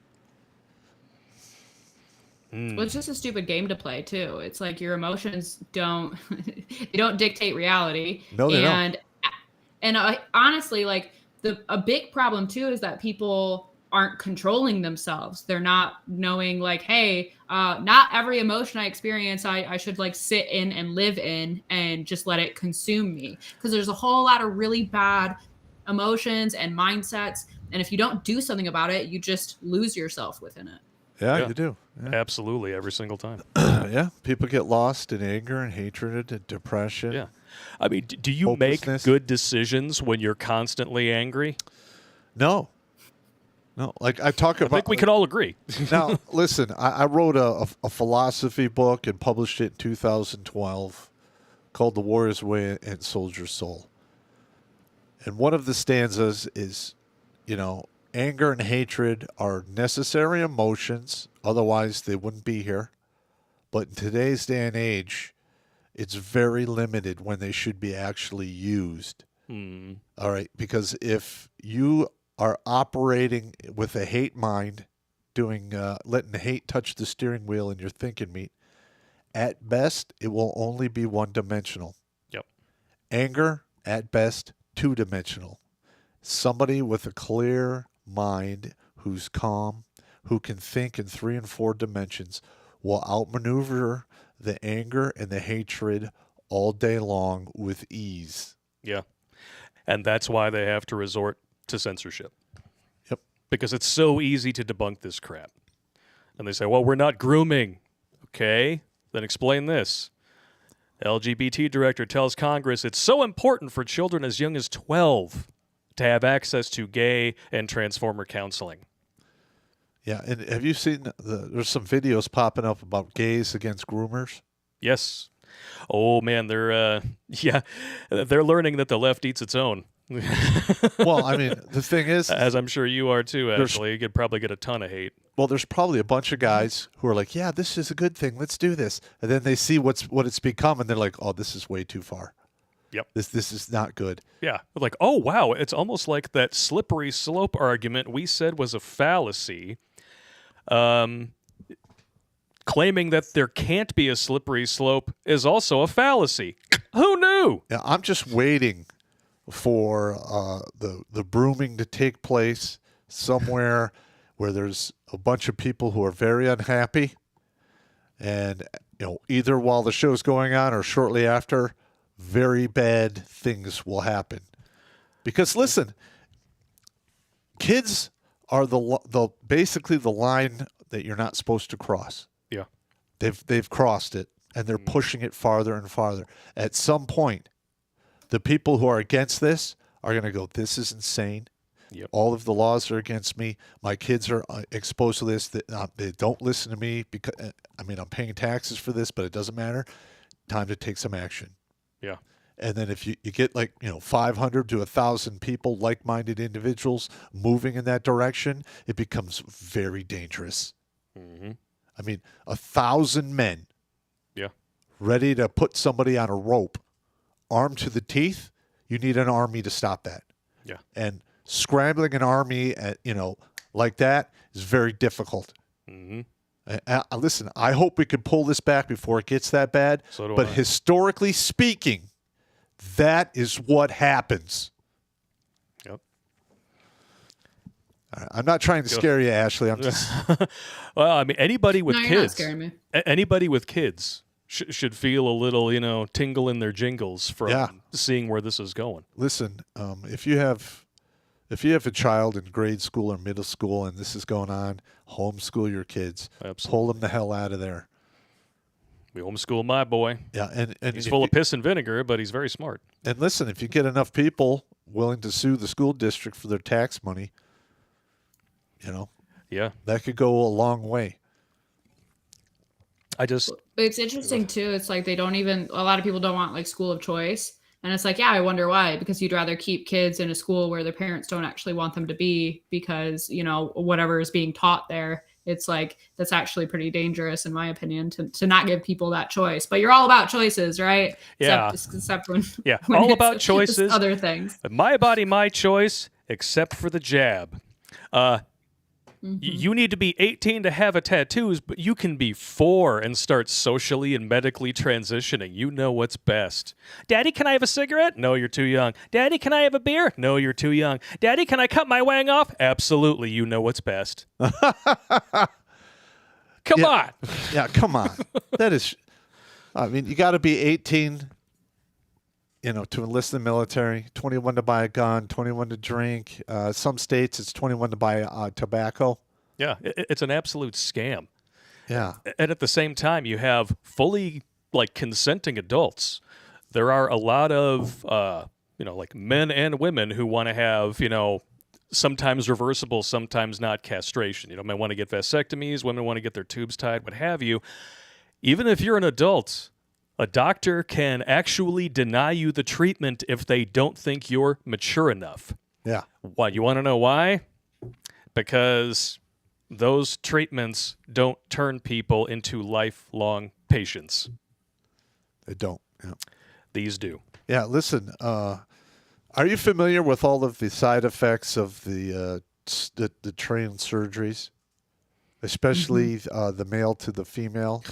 Well, it's just a stupid game to play too. It's like your emotions don't they don't dictate reality. No, they don't. And honestly, like a big problem too is that people aren't controlling themselves. They're not knowing like, hey, not every emotion I experience I should like sit in and live in and just let it consume me. Because there's a whole lot of really bad emotions and mindsets, and if you don't do something about it, you just lose yourself within it. Yeah, you do. Yeah. Absolutely, every single time. Yeah, people get lost in anger and hatred and depression. Yeah. I mean, do you make good decisions when you're constantly angry? No. Like I talk about... I think we can all agree. Now, listen, I wrote a philosophy book and published it in 2012 called The Warrior's Way and Soldier's Soul. And one of the stanzas is, you know, anger and hatred are necessary emotions. Otherwise, they wouldn't be here. But in today's day and age, it's very limited when they should be actually used. All right? Because if you are operating with a hate mind, letting the hate touch the steering wheel in your thinking meat, at best, it will only be one-dimensional. Yep. Anger, at best, two-dimensional. Somebody with a clear mind who's calm, who can think in 3 and 4 dimensions, will outmaneuver the anger and the hatred all day long with ease. Yeah. And that's why they have to resort to censorship. Yep. Because it's so easy to debunk this crap. And they say, well, we're not grooming. Okay, then explain this. LGBT director tells Congress it's so important for children as young as 12 to have access to gay and transformer counseling. Yeah, and have you seen there's some videos popping up about gays against groomers? Yes. Oh man, they're learning that the left eats its own. Well, I mean, the thing is, as I'm sure you are too, actually, you could probably get a ton of hate. Well, there's probably a bunch of guys who are like, yeah, this is a good thing. Let's do this. And then they see what it's become, and they're like, oh, this is way too far. Yep. This is not good. Yeah. Like, oh, wow. It's almost like that slippery slope argument we said was a fallacy. Claiming that there can't be a slippery slope is also a fallacy. Who knew? Yeah, I'm just waiting for the brooming to take place somewhere where there's a bunch of people who are very unhappy, and either while the show's going on or shortly after, very bad things will happen. Because listen, kids are the basically the line that you're not supposed to cross. Yeah. They've crossed it, and they're pushing it farther and farther. At some point, the people who are against this are going to go, this is insane. Yep. All of the laws are against me. My kids are exposed to this. They don't listen to me because, I'm paying taxes for this, but it doesn't matter. Time to take some action. Yeah. And then if you get 500 to 1,000 people, like-minded individuals moving in that direction, it becomes very dangerous. Mm-hmm. 1,000 men ready to put somebody on a rope, armed to the teeth, you need an army to stop that. Yeah. And scrambling an army like that is very difficult. Mm-hmm. Listen, I hope we can pull this back before it gets that bad. So do but I. Historically speaking, that is what happens. Yep. I'm not trying to scare you, Ashley. I'm just. Well, anybody with You're kids, not scaring me. Anybody with kids should feel a little, tingle in their jingles from seeing where this is going. Listen, if you have a child in grade school or middle school and this is going on, homeschool your kids. Absolutely. Pull them the hell out of there. We homeschool my boy. Yeah, and He's full of piss and vinegar, but he's very smart. And listen, if you get enough people willing to sue the school district for their tax money, that could go a long way. It's interesting too. It's like a lot of people don't want school of choice. And it's I wonder why, because you'd rather keep kids in a school where their parents don't actually want them to be because, whatever is being taught there, it's that's actually pretty dangerous, in my opinion, to not give people that choice. But you're all about choices, right? Yeah. Except when all about choices. Other things. My body, my choice, except for the jab. You need to be 18 to have a tattoos, but you can be 4 and start socially and medically transitioning. You know what's best. Daddy, can I have a cigarette? No, you're too young. Daddy, can I have a beer? No, you're too young. Daddy, can I cut my wang off? Absolutely, you know what's best. Come on. Yeah, come on. That is, you got to be 18, to enlist in the military, 21 to buy a gun, 21 to drink. Some states it's 21 to buy tobacco. Yeah, it's an absolute scam. Yeah. And at the same time, you have fully consenting adults. There are a lot of men and women who want to have sometimes reversible, sometimes not castration. Men want to get vasectomies, women want to get their tubes tied, what have you. Even if you're an adult, a doctor can actually deny you the treatment if they don't think you're mature enough. Yeah. Why? You want to know why? Because those treatments don't turn people into lifelong patients. They don't. Yeah. These do. Yeah. Listen, are you familiar with all of the side effects of the train surgeries, especially the male to the female?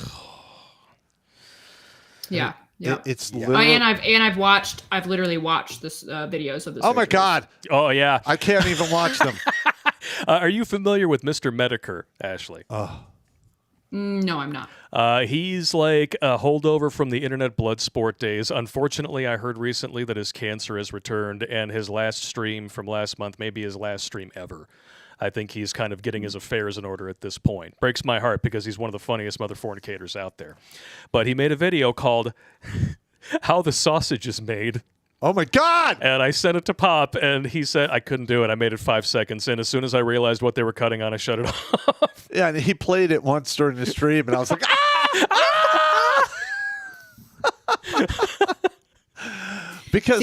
Yeah. Yeah. It's literally... I've literally watched this videos of this. Oh my God. Oh yeah. I can't even watch them. Are you familiar with Mr. Medicare, Ashley? No, I'm not. He's like a holdover from the internet blood sport days. Unfortunately, I heard recently that his cancer has returned, and his last stream from last month may be his last stream ever. I think he's kind of getting his affairs in order at this point. Breaks my heart because he's one of the funniest mother fornicators out there. But he made a video called How the Sausage is Made. Oh my God! And I sent it to Pop, and he said I couldn't do it. I made it 5 seconds, and as soon as I realized what they were cutting on, I shut it off. Yeah, and he played it once during the stream, and I was like, Because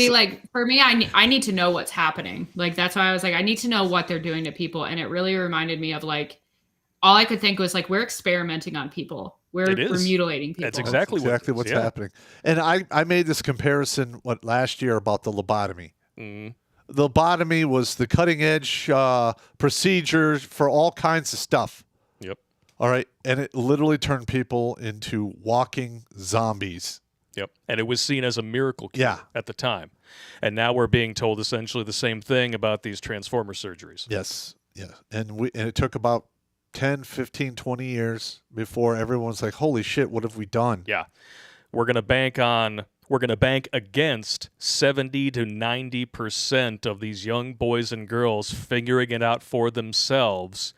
for me, I need to know what's happening. That's why I was I need to know what they're doing to people, and it really reminded me of all I could think was we're experimenting on people. We're mutilating people. That's exactly what's happening. And I made this comparison last year about the lobotomy. Mm. The lobotomy was the cutting edge procedure for all kinds of stuff. Yep. All right, and it literally turned people into walking zombies. Yep. And it was seen as a miracle cure at the time. And now we're being told essentially the same thing about these transformer surgeries. Yes. Yeah. And it took about 10, 15, 20 years before everyone's like, holy shit, what have we done? Yeah. We're going to bank against 70 to 90% of these young boys and girls figuring it out for themselves.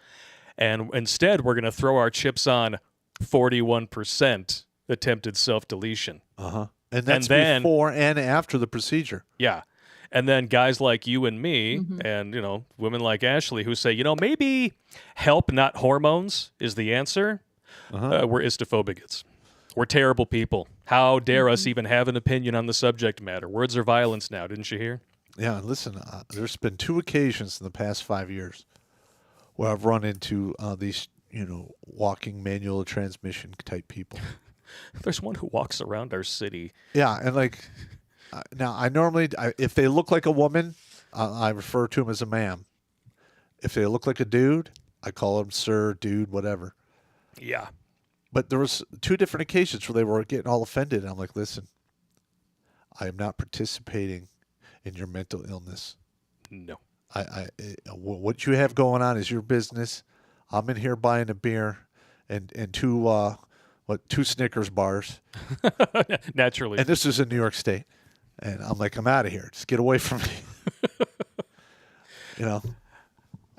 And instead, we're going to throw our chips on 41% attempted self-deletion. And that's before and after the procedure. Yeah. And then guys like you and me and, women like Ashley who say, maybe help, not hormones, is the answer. We're istophobics. We're terrible people. How dare us even have an opinion on the subject matter? Words are violence now, didn't you hear? Yeah, listen, there's been 2 occasions in the past 5 years where I've run into these, walking manual transmission type people. There's one who walks around our city. Yeah, and now I normally, if they look like a woman, I refer to them as a ma'am. If they look like a dude, I call them sir, dude, whatever. Yeah. But there was 2 different occasions where they were getting all offended. And I'm like, listen, I am not participating in your mental illness. No. What you have going on is your business. I'm in here buying a beer and 2 Snickers bars. Naturally. And this is in New York State. And I'm like, I'm out of here. Just get away from me.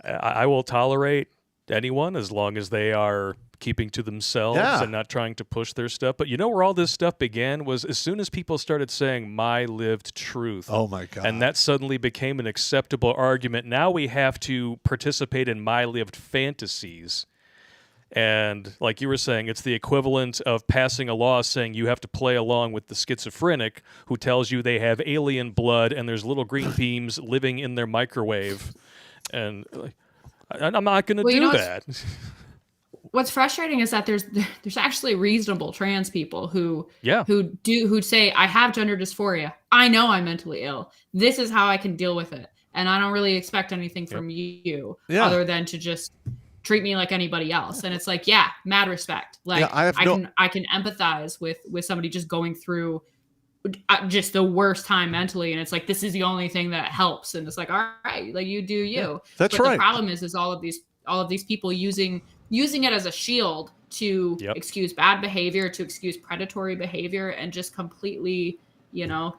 I will tolerate anyone as long as they are keeping to themselves and not trying to push their stuff. But where all this stuff began was as soon as people started saying my lived truth. Oh, my God. And that suddenly became an acceptable argument. Now we have to participate in my lived fantasies. And like you were saying, it's the equivalent of passing a law saying you have to play along with the schizophrenic who tells you they have alien blood and there's little green beams living in their microwave. And I'm not going to do that. What's frustrating is that there's actually reasonable trans people who say, I have gender dysphoria. I know I'm mentally ill. This is how I can deal with it. And I don't really expect anything from you other than to just treat me like anybody else. And it's like, mad respect. Like I can empathize with somebody just going through just the worst time mentally. And it's like, this is the only thing that helps. And it's like, all right, like you do you. Yeah, that's but right. The problem is all of these people using it as a shield to excuse bad behavior, to excuse predatory behavior, and just completely,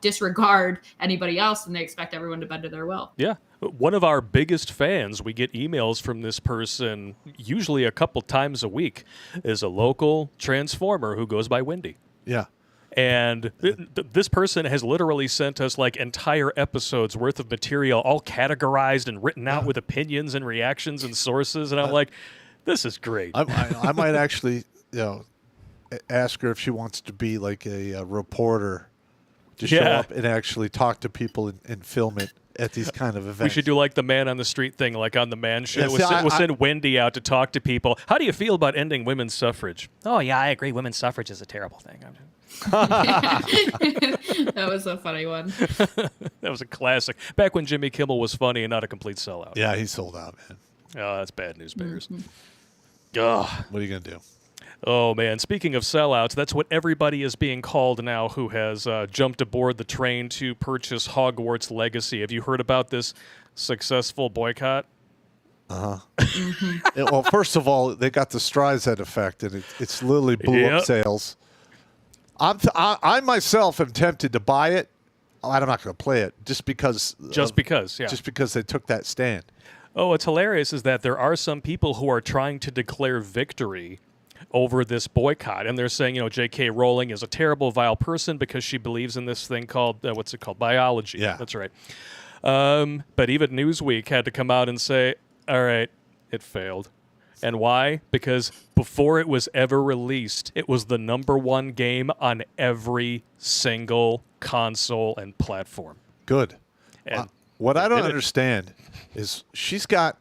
disregard anybody else, and they expect everyone to bend to their will. Yeah. One of our biggest fans, we get emails from this person usually a couple times a week, is a local transformer who goes by Wendy. Yeah. And this person has literally sent us entire episodes worth of material, all categorized and written out with opinions and reactions and sources. And I'm like, this is great. I might actually, ask her if she wants to be like a reporter to show up and actually talk to people and film it at these kind of events. We should do like the man on the street thing, like on the Man Show. We'll send Wendy out to talk to people. How do you feel about ending women's suffrage? Oh, yeah, I agree. Women's suffrage is a terrible thing. That was a funny one. That was a classic. Back when Jimmy Kimmel was funny and not a complete sellout. Yeah, he sold out, man. Oh, that's bad news bears. What are you going to do? Oh, man. Speaking of sellouts, that's what everybody is being called now who has jumped aboard the train to purchase Hogwarts Legacy. Have you heard about this successful boycott? Well, first of all, they got the Streisand effect, and it's literally blew up sales. I myself am tempted to buy it. I'm not going to play it just because they took that stand. Oh, what's hilarious is that there are some people who are trying to declare victory over this boycott, and they're saying, J.K. Rowling is a terrible, vile person because she believes in this thing called biology. Yeah, that's right. But even Newsweek had to come out and say, all right, it failed. And why? Because before it was ever released, it was the #1 game on every single console and platform. Good. And what I don't understand is she's got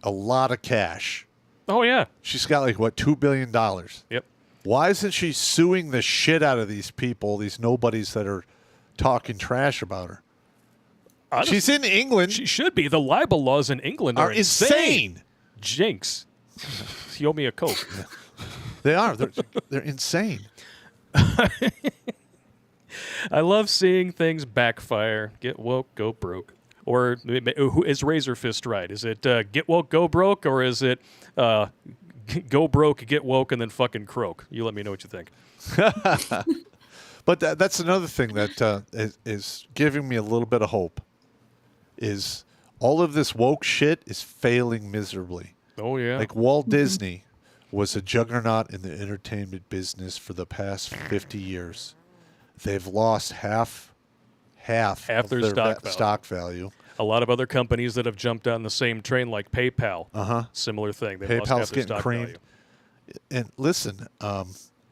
a lot of cash. Oh, yeah. She's got $2 billion. Yep. Why isn't she suing the shit out of these people, these nobodies that are talking trash about her? She's in England. She should be. The libel laws in England are insane. Jinx. You owe me a Coke. They are. They're insane. I love seeing things backfire. Get woke, go broke. Or is Razor Fist right? Is it get woke, go broke, or is it go broke, get woke, and then fucking croak? You let me know what you think. But that's another thing that is giving me a little bit of hope. Is all of this woke shit is failing miserably. Oh, yeah. Like Walt Disney was a juggernaut in the entertainment business for the past 50 years. They've lost half of their stock value. A lot of other companies that have jumped on the same train, like PayPal, similar thing. They've lost half PayPal's their getting stock creamed. value. And listen,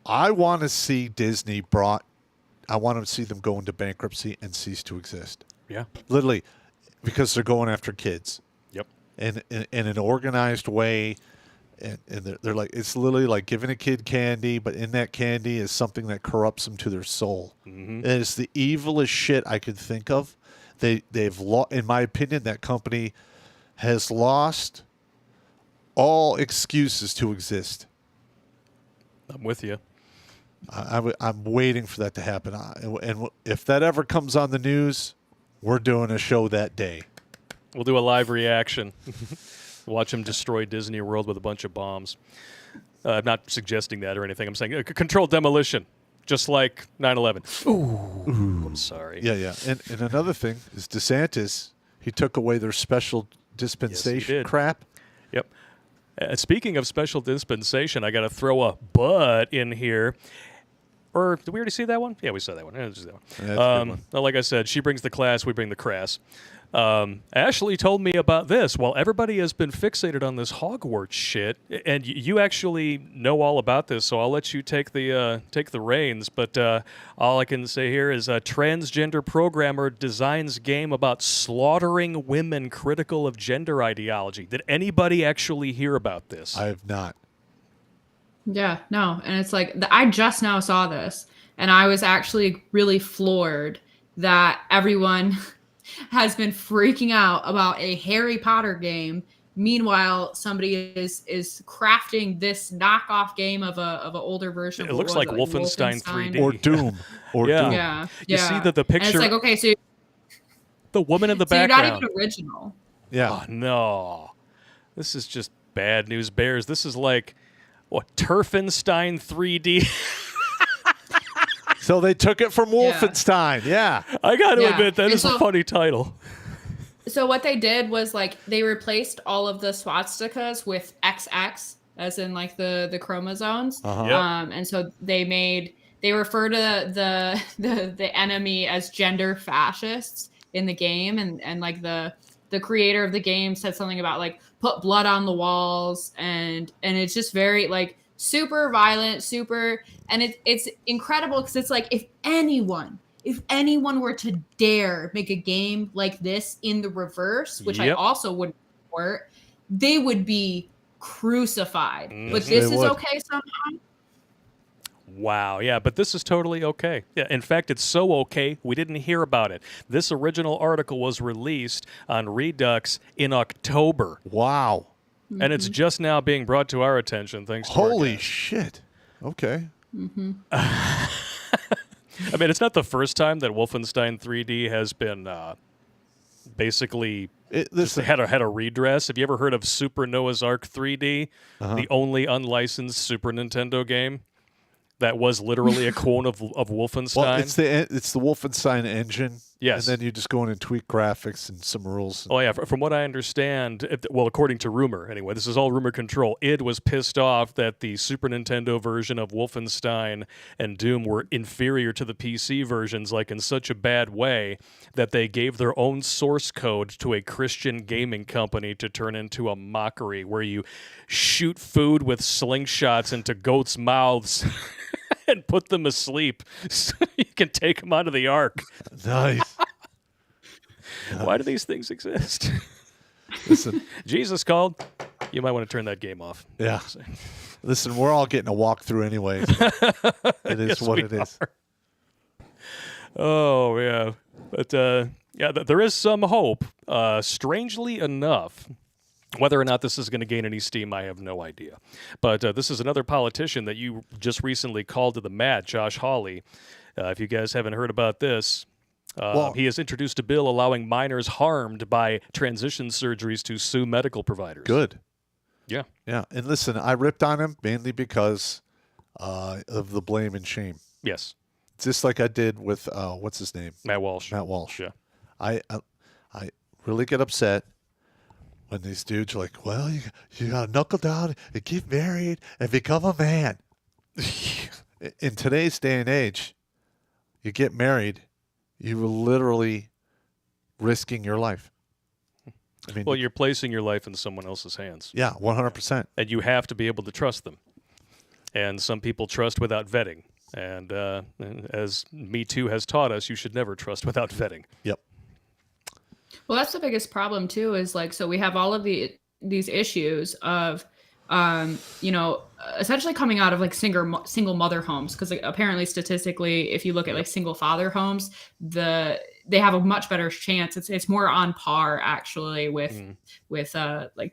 I want to see Disney I want to see them go into bankruptcy and cease to exist. Yeah. Literally, because they're going after kids. Yep. And in an organized way. And they're like, it's literally like giving a kid candy, but in that candy is something that corrupts them to their soul. Mm-hmm. And it's the evilest shit I could think of. They've in my opinion, that company has lost all excuses to exist. I'm with you. I'm waiting for that to happen. And if that ever comes on the news, we're doing a show that day. We'll do a live reaction. Watch him destroy Disney World with a bunch of bombs. I'm not suggesting that or anything. I'm saying controlled demolition, just like 9/11. Ooh. I'm sorry. Yeah. And another thing is DeSantis, he took away their special dispensation crap. Yep. Speaking of special dispensation, I got to throw a but in here. Or did we already see that one? Yeah, we saw that one. Yeah, just that one. Yeah, that's a good one. Well, like I said, she brings the class, we bring the crass. Ashley told me about this. While everybody has been fixated on this Hogwarts shit, and you actually know all about this, so I'll let you take the reins. But all I can say here is a transgender programmer designs game about slaughtering women critical of gender ideology. Did anybody actually hear about this? I have not. Yeah, no. And it's like, I just now saw this, and I was actually really floored that everyone has been freaking out about a Harry Potter game. Meanwhile, somebody is crafting this knockoff game of an older version. It looks like Wolfenstein 3D. Or Doom. Doom. Yeah. You see that the picture... And it's like, okay, so... The woman in the so background. you're not even original. Yeah. Oh, no. This is just bad news bears. This is like... What, Turfenstein 3D? So they took it from Wolfenstein. Yeah. I got to admit, that is a funny title. So what they did was, like, they replaced all of the swastikas with XX, as in, like, the chromosomes. Uh-huh. Yep. And so they refer to the enemy as gender fascists in the game. And like, the creator of the game said something about, like, put blood on the walls, and it's just very, like, super violent, and it's incredible because it's like, if anyone were to dare make a game like this in the reverse, which I also wouldn't support, they would be crucified. But this is okay somehow. Wow, yeah, but this is totally okay. Yeah, in fact, it's so okay, we didn't hear about it. This original article was released on Redux in October. Wow. Mm-hmm. And it's just now being brought to our attention, thanks to Holy shit. Okay. Mm-hmm. I mean, it's not the first time that Wolfenstein 3D has been basically had a redress. Have you ever heard of Super Noah's Ark 3D, the only unlicensed Super Nintendo game? That was literally a clone of Wolfenstein. Well, it's the Wolfenstein engine. Yes. And then you just go in and tweak graphics and some rules. Oh, yeah. From what I understand, according to rumor, anyway, this is all rumor control, id was pissed off that the Super Nintendo version of Wolfenstein and Doom were inferior to the PC versions, like in such a bad way that they gave their own source code to a Christian gaming company to turn into a mockery where you shoot food with slingshots into goats' mouths and put them asleep so you can take them out of the ark. Nice. Why do these things exist? Listen, Jesus called. You might want to turn that game off. Yeah. Listen, we're all getting a walkthrough anyway. So it is what it is. Oh, yeah. But, there is some hope. Strangely enough, whether or not this is going to gain any steam, I have no idea. But this is another politician that you just recently called to the mat, Josh Hawley. If you guys haven't heard about this, he has introduced a bill allowing minors harmed by transition surgeries to sue medical providers. Good. Yeah. Yeah. And listen, I ripped on him mainly because of the blame and shame. Yes. Just like I did with, what's his name? Matt Walsh. Matt Walsh. Yeah. I really get upset when these dudes are like, well, you got to knuckle down and get married and become a man. In today's day and age, you get married, you are literally risking your life. I mean, well, you're placing your life in someone else's hands. Yeah, 100%. And you have to be able to trust them. And some people trust without vetting. And as Me Too has taught us, you should never trust without vetting. Yep. Well, that's the biggest problem too, is like, so we have all of these issues of, essentially coming out of like single mother homes. Cause like, apparently statistically, if you look at like single father homes, they have a much better chance. It's more on par actually with like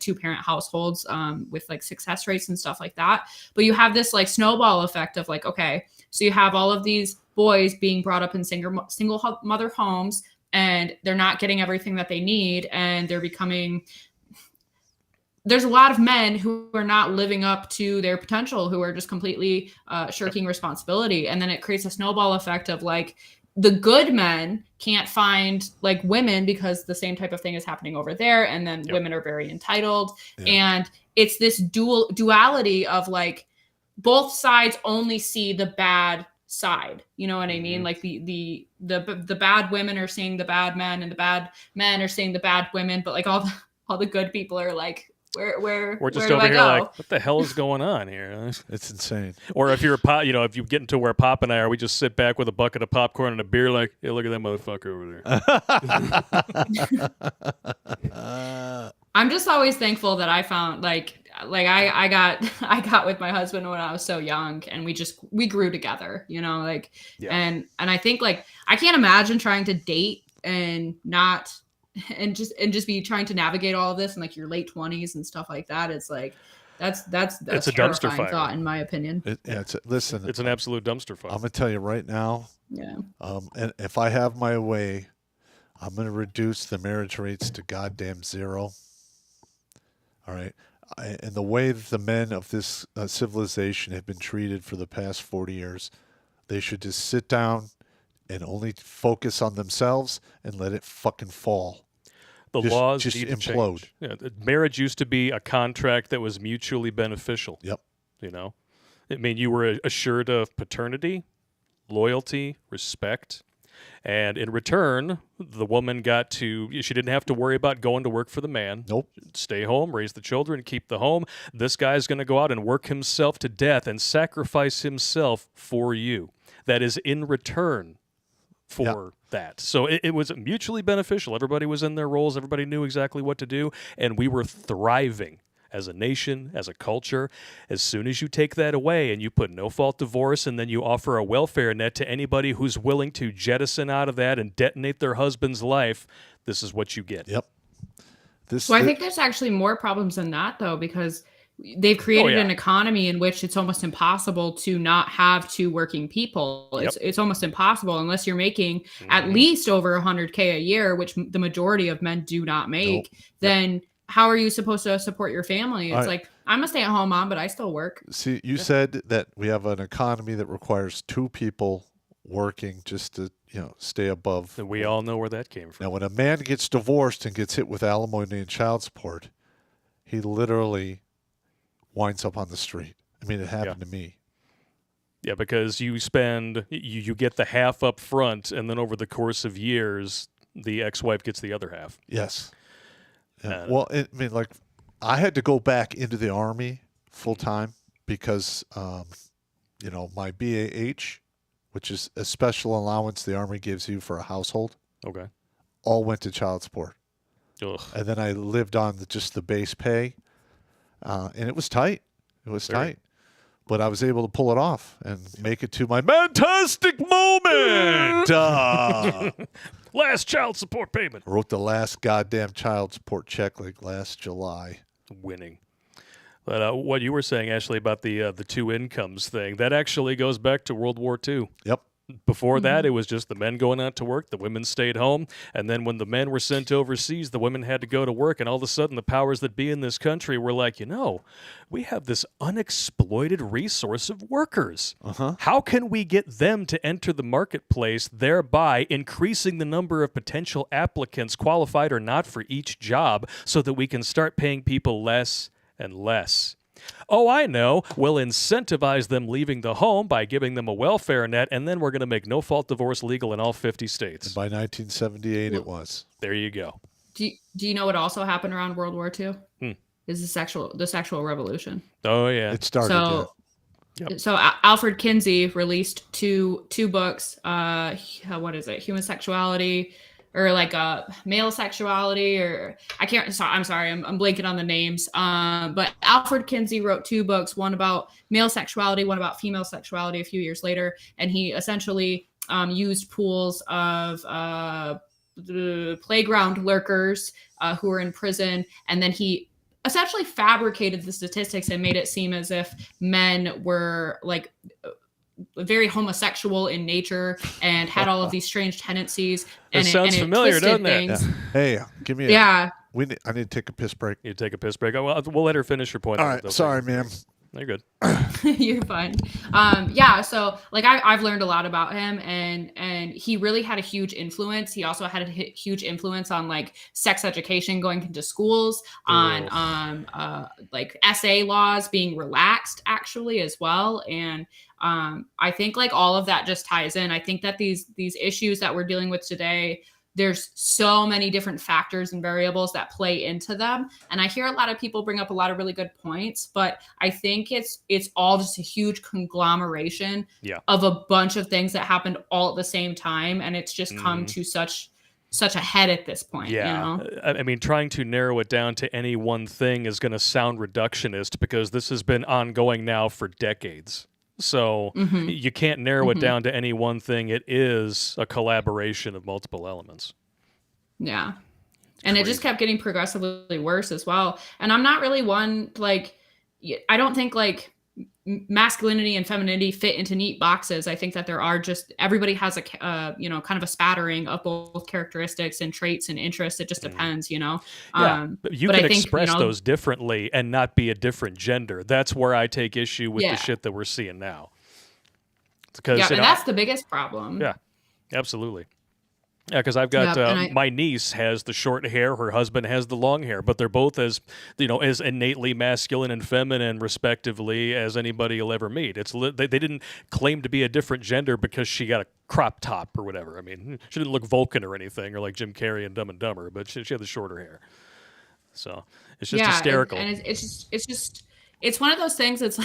2-parent households, with like success rates and stuff like that. But you have this like snowball effect of like, okay, so you have all of these boys being brought up in single mother homes, and they're not getting everything that they need, and there's a lot of men who are not living up to their potential, who are just completely shirking responsibility. And then it creates a snowball effect of like, the good men can't find like women because the same type of thing is happening over there. And then women are very entitled. Yeah. And it's this duality of like, both sides only see the bad side, you know what I mean? Like the bad women are seeing the bad men, and the bad men are seeing the bad women, but like all the good people are like, we're just over here like, what the hell is going on here? It's insane. Or if you're if you get into where Pop and I are, we just sit back with a bucket of popcorn and a beer, like, hey, look at that motherfucker over there. I'm just always thankful that I found like I got with my husband when I was so young, and we grew together, like, and I think like, I can't imagine trying to date and just be trying to navigate all of this in like your late 20s and stuff like that. It's like, that's it's a dumpster fire thought, in my opinion. It's an absolute dumpster fire. I'm going to tell you right now. Yeah. And if I have my way, I'm going to reduce the marriage rates to goddamn zero. All right. And the way that the men of this civilization have been treated for the past 40 years, they should just sit down and only focus on themselves and let it fucking fall. The laws just need implode. To change. Yeah, marriage used to be a contract that was mutually beneficial. Yep. I mean, you were assured of paternity, loyalty, respect. And in return, the woman she didn't have to worry about going to work for the man. Nope. Stay home, raise the children, keep the home. This guy's going to go out and work himself to death and sacrifice himself for you. That is in return for that. So it was mutually beneficial. Everybody was in their roles. Everybody knew exactly what to do. And we were thriving as a nation, as a culture. As soon as you take that away and you put no-fault divorce, and then you offer a welfare net to anybody who's willing to jettison out of that and detonate their husband's life, this is what you get. Yep. I think there's actually more problems than that, though, because they've created an economy in which it's almost impossible to not have two working people. It's almost impossible unless you're making at least over $100K a year, which the majority of men do not make. Nope. Then how are you supposed to support your family? It's like, I'm a stay-at-home mom, but I still work. See, you said that we have an economy that requires two people working just to, stay above. And we all know where that came from. Now, when a man gets divorced and gets hit with alimony and child support, he literally winds up on the street. I mean, it happened to me. Yeah, because you get the half up front, and then over the course of years, the ex-wife gets the other half. Yes. Yeah. Well, I had to go back into the Army full time because, my BAH, which is a special allowance the Army gives you for a household, all went to child support. Ugh. And then I lived on just the base pay, and it was tight. It was tight. But I was able to pull it off and make it to my fantastic moment. Last child support payment. I wrote the last goddamn child support check like last July. Winning. But what you were saying, Ashley, about the two incomes thing, that actually goes back to World War II. Yep. Before that, it was just the men going out to work, the women stayed home, and then when the men were sent overseas, the women had to go to work, and all of a sudden the powers that be in this country were like, we have this unexploited resource of workers. How can we get them to enter the marketplace, thereby increasing the number of potential applicants, qualified or not, for each job, so that we can start paying people less and less? Oh, I know. We'll incentivize them leaving the home by giving them a welfare net, and then we're going to make no-fault divorce legal in all 50 states. And by 1978, it was. There you go. Do you know what also happened around World War II? Is the sexual revolution. Oh, yeah. It started. So Alfred Kinsey released two books. What is it? Human Sexuality, or like male sexuality, or I can't. I'm sorry, I'm blanking on the names. But Alfred Kinsey wrote two books, one about male sexuality, one about female sexuality. A few years later, and he essentially used pools of playground lurkers who were in prison, and then he essentially fabricated the statistics and made it seem as if men were like very homosexual in nature and had all of these strange tendencies. And it sounds familiar, doesn't it? Yeah. Hey, give me I need to take a piss break. You take a piss break. Well, we'll let her finish her point. All right. Sorry, ma'am. You're good. You're fine. So like I've learned a lot about him, and he really had a huge influence. He also had a huge influence on like sex education going into schools, on like SA laws being relaxed actually as well. And I think like all of that just ties in. I think that these issues that we're dealing with today, there's so many different factors and variables that play into them. And I hear a lot of people bring up a lot of really good points, but I think it's all just a huge conglomeration of a bunch of things that happened all at the same time. And it's just come to such a head at this point. Yeah. I mean, trying to narrow it down to any one thing is going to sound reductionist, because this has been ongoing now for decades. So you can't narrow it down to any one thing. It is a collaboration of multiple elements. Yeah. And it just kept getting progressively worse as well. And I'm not really one, like, I don't think like masculinity and femininity fit into neat boxes. I think that there are just, everybody has a, kind of a spattering of both characteristics and traits and interests. It just depends, Yeah, but you can express those differently and not be a different gender. That's where I take issue with the shit that we're seeing now. And that's the biggest problem. Yeah, absolutely. Yeah, because I've got my niece has the short hair, her husband has the long hair, but they're both as innately masculine and feminine, respectively, as anybody will ever meet. They didn't claim to be a different gender because she got a crop top or whatever. I mean, she didn't look Vulcan or anything, or like Jim Carrey in Dumb and Dumber, but she had the shorter hair. So it's just hysterical. And it's one of those things. It's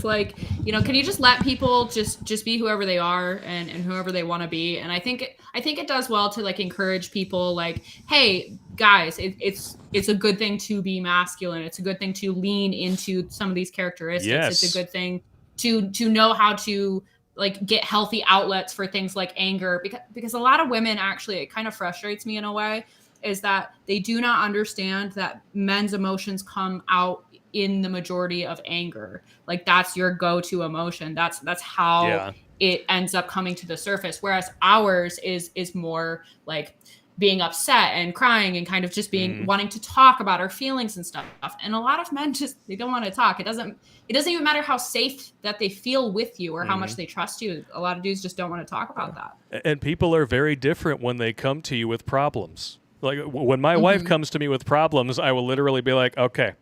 like, can you just let people just be whoever they are and whoever they want to be? And I think it does well to like encourage people like, hey guys, it's a good thing to be masculine. It's a good thing to lean into some of these characteristics. Yes. It's a good thing to know how to like get healthy outlets for things like anger, because a lot of women, actually, it kind of frustrates me in a way, is that they do not understand that men's emotions come out in the majority of anger. Like that's your go-to emotion. That's how it ends up coming to the surface. Whereas ours is more like being upset and crying and kind of just being wanting to talk about our feelings and stuff. And a lot of men they don't want to talk. It doesn't even matter how safe that they feel with you or how much they trust you. A lot of dudes just don't want to talk about that. And people are very different when they come to you with problems. Like when my wife comes to me with problems, I will literally be like, okay,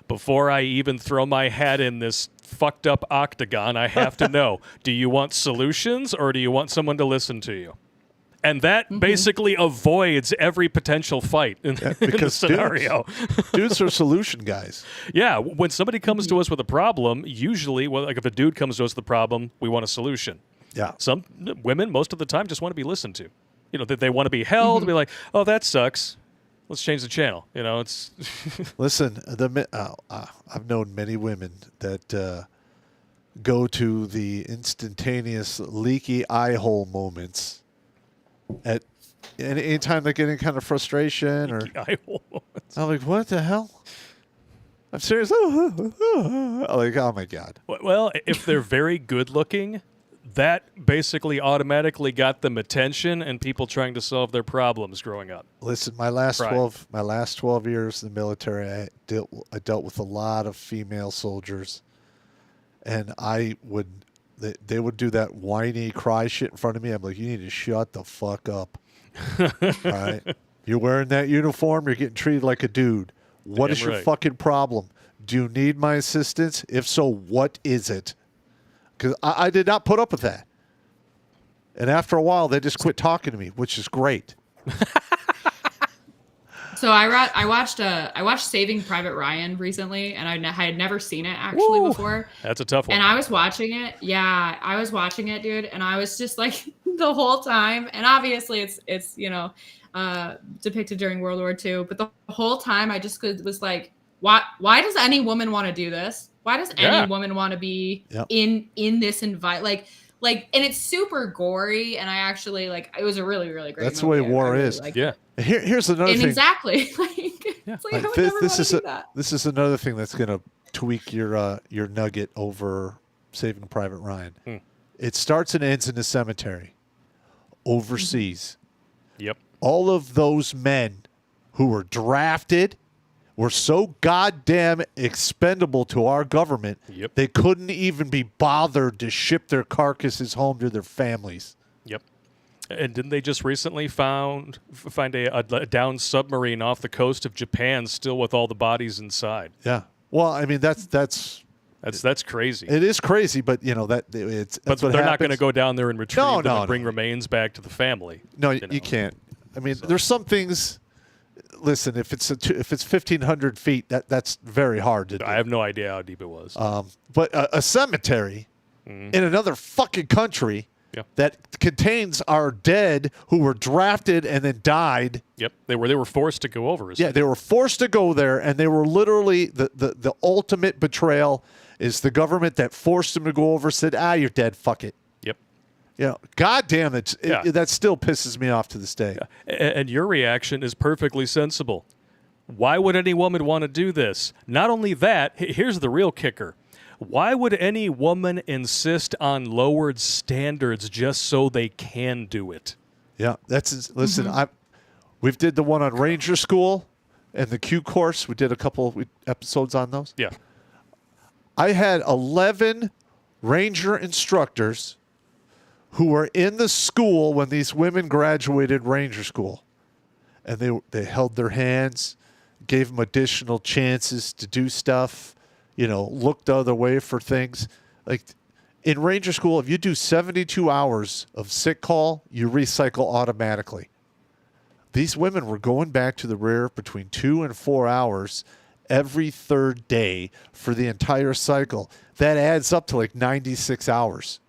before I even throw my hat in this fucked up octagon, I have to know, do you want solutions or do you want someone to listen to you? And that basically avoids every potential fight in the scenario. Dudes are solution guys. Yeah, when somebody comes to us with a problem, usually, like if a dude comes to us with a problem, we want a solution. Yeah. Some women, most of the time, just want to be listened to. They want to be held, be like, oh, that sucks. Let's change the channel. It's Listen, I've known many women that go to the instantaneous leaky eye hole moments at any time they're getting kind of frustration or eye hole moments. I'm like, what the hell? I'm serious. Like, oh my God. Well, if they're very good looking, that basically automatically got them attention and people trying to solve their problems growing up. Listen, my last 12 years in the military, I dealt with a lot of female soldiers, and they would do that whiny cry shit in front of me. I'm like, you need to shut the fuck up. All right, you're wearing that uniform, you're getting treated like a dude. What is your fucking problem? Do you need my assistance? If so, what is it? Because I did not put up with that. And after a while, they just quit talking to me, which is great. So I watched Saving Private Ryan recently, and I had never seen it actually before. That's a tough one. And I was watching it. Yeah, I was watching it, dude. And I was just like the whole time. And obviously it's depicted during World War II. But the whole time I just was like, why does any woman want to do this? Why does any woman want to be in this environment? Like, and it's super gory, and I actually it was a really, really great That's movie. the way war is. Here's another thing. Exactly. It's like, I would never want to do that. This is another thing that's going to tweak your nugget over Saving Private Ryan. It starts and ends in the cemetery overseas. Yep. All of those men who were drafted were so goddamn expendable to our government, they couldn't even be bothered to ship their carcasses home to their families. Yep. And didn't they just recently find a downed submarine off the coast of Japan still with all the bodies inside? Yeah. Well, I mean, that's crazy. It is crazy, but but they're not going to go down there and retrieve them and bring remains back to the family. No, you can't. I mean, there's some things. Listen, if it's 1,500 feet, that's very hard to do. I have no idea how deep it was. But a cemetery in another fucking country that contains our dead who were drafted and then died. Yep, they were forced to go over. They were forced to go there, and they were literally the ultimate betrayal is the government that forced them to go over. Said, you're dead. Fuck it. Yep. goddamn, that still pisses me off to this day. And your reaction is perfectly sensible. Why would any woman want to do this? Not only that, here's the real kicker. Why would any woman insist on lowered standards just so they can do it? Yeah, listen. We did the one on Ranger School and the Q course. We did a couple episodes on those. Yeah, I had 11 Ranger instructors who were in the school when these women graduated Ranger School, and they held their hands, gave them additional chances to do stuff. Looked the other way for things. Like in Ranger School, if you do 72 hours of sick call, you recycle automatically. These women were going back to the rear between 2 and 4 hours every third day for the entire cycle. That adds up to like 96 hours.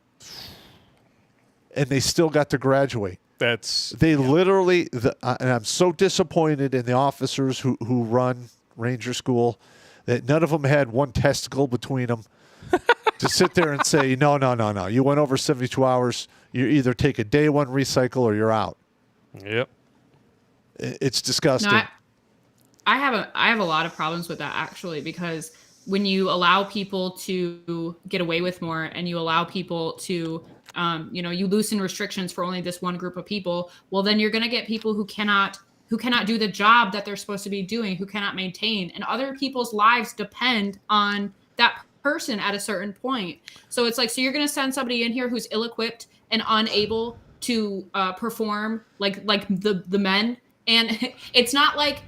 And they still got to graduate. Literally, and I'm so disappointed in the officers who run Ranger School that none of them had one testicle between them to sit there and say, no. You went over 72 hours. You either take a day one recycle or you're out. Yep. It's disgusting. No, I have a lot of problems with that actually, because when you allow people to get away with more and you allow people to you loosen restrictions for only this one group of people, well, then you're going to get people who cannot do the job that they're supposed to be doing, who cannot maintain, and other people's lives depend on that person at a certain point. So it's like, so you're going to send somebody in here who's ill-equipped and unable to perform like the men, and it's not like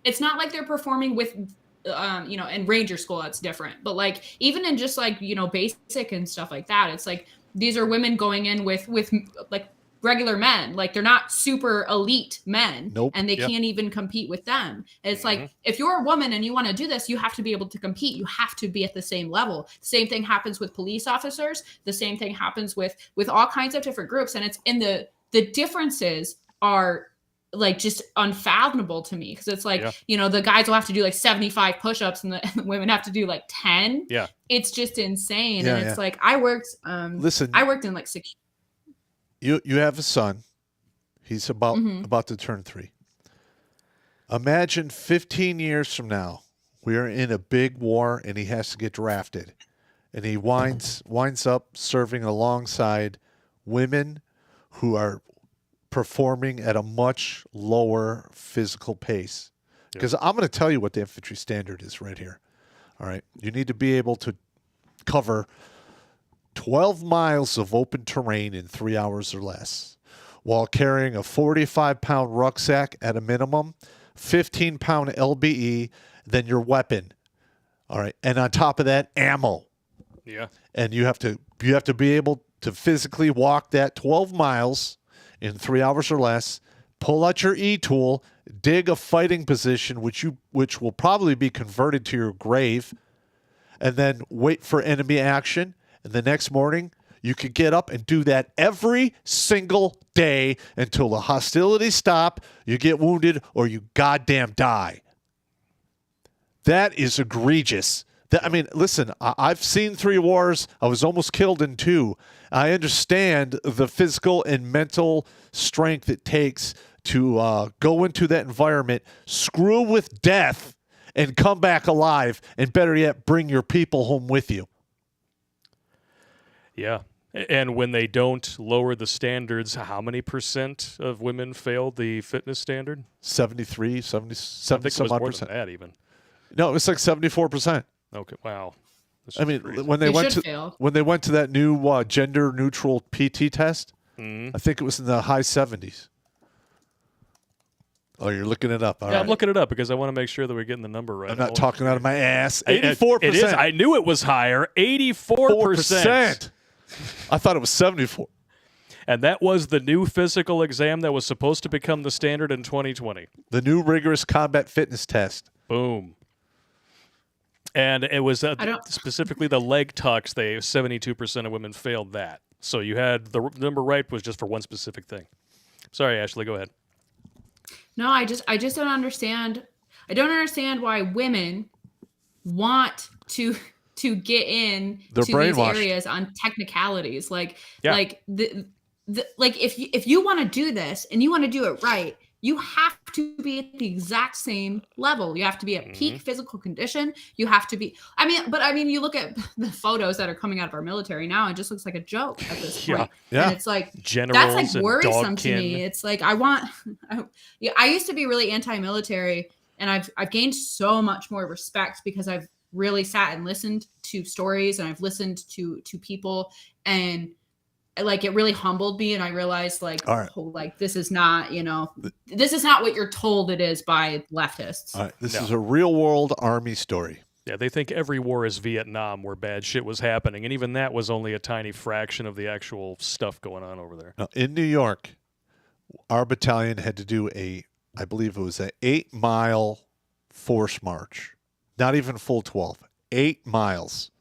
they're performing with in Ranger School, that's different, but like even in just like basic and stuff like that, it's like these are women going in with like regular men, like they're not super elite men. Nope. And they can't even compete with them. And it's like, if you're a woman and you want to do this, you have to be able to compete. You have to be at the same level. The same thing happens with police officers. The same thing happens with all kinds of different groups. And it's in the differences are like just unfathomable to me, because it's like the guys will have to do like 75 push-ups and the women have to do like 10. It's just insane. And it's like I worked in like 6. You have a son. He's about to turn 3. Imagine 15 years from now, we are in a big war and he has to get drafted. and he winds up serving alongside women who are performing at a much lower physical pace. Because I'm going to tell you what the infantry standard is right here. All right. You need to be able to cover 12 miles of open terrain in 3 hours or less while carrying a 45-pound rucksack at a minimum, 15-pound LBE, then your weapon. All right. And on top of that, ammo. Yeah. And you have to be able to physically walk that 12 miles in 3 hours or less, pull out your E-tool, dig a fighting position, which will probably be converted to your grave, and then wait for enemy action. And the next morning, you could get up and do that every single day until the hostilities stop, you get wounded, or you goddamn die. That is egregious. I mean, listen, I've seen 3 wars. I was almost killed in 2. I understand the physical and mental strength it takes to go into that environment, screw with death, and come back alive, and better yet, bring your people home with you. Yeah. And when they don't lower the standards, how many % of women failed the fitness standard? 73, 70, 70 some odd percent. Than that even. No, it's like 74%. Okay, wow. I mean, crazy. when they went to that new gender neutral PT test, I think it was in the high 70s. Oh, you're looking it up. All right. I'm looking it up because I want to make sure that we're getting the number right. I'm not talking out of my ass. 84%. It is. I knew it was higher. 84%. I thought it was 74. And that was the new physical exam that was supposed to become the standard in 2020. The new rigorous combat fitness test. Boom. And it was specifically the leg tucks. 72% of women failed that. So you had the number right was just for one specific thing. Sorry, Ashley, go ahead. No, I just don't understand. I don't understand why women want to get in to these areas on technicalities. Like if you want to do this and you want to do it right, you have to be at the exact same level. You have to be at peak physical condition. You have to be. I mean, you look at the photos that are coming out of our military now, it just looks like a joke at this point. Yeah. And it's like generals that's like worrisome to me. It's like I used to be really anti-military, and I've gained so much more respect because I've really sat and listened to stories, and I've listened to people, and like it really humbled me, and I realized this is not, this is not what you're told it is by leftists. All right, this is a real world Army story. Yeah, they think every war is Vietnam where bad shit was happening, and even that was only a tiny fraction of the actual stuff going on over there. Now, in New York, our battalion had to do I believe it was an 8-mile force march. Not even full 12. 8 miles.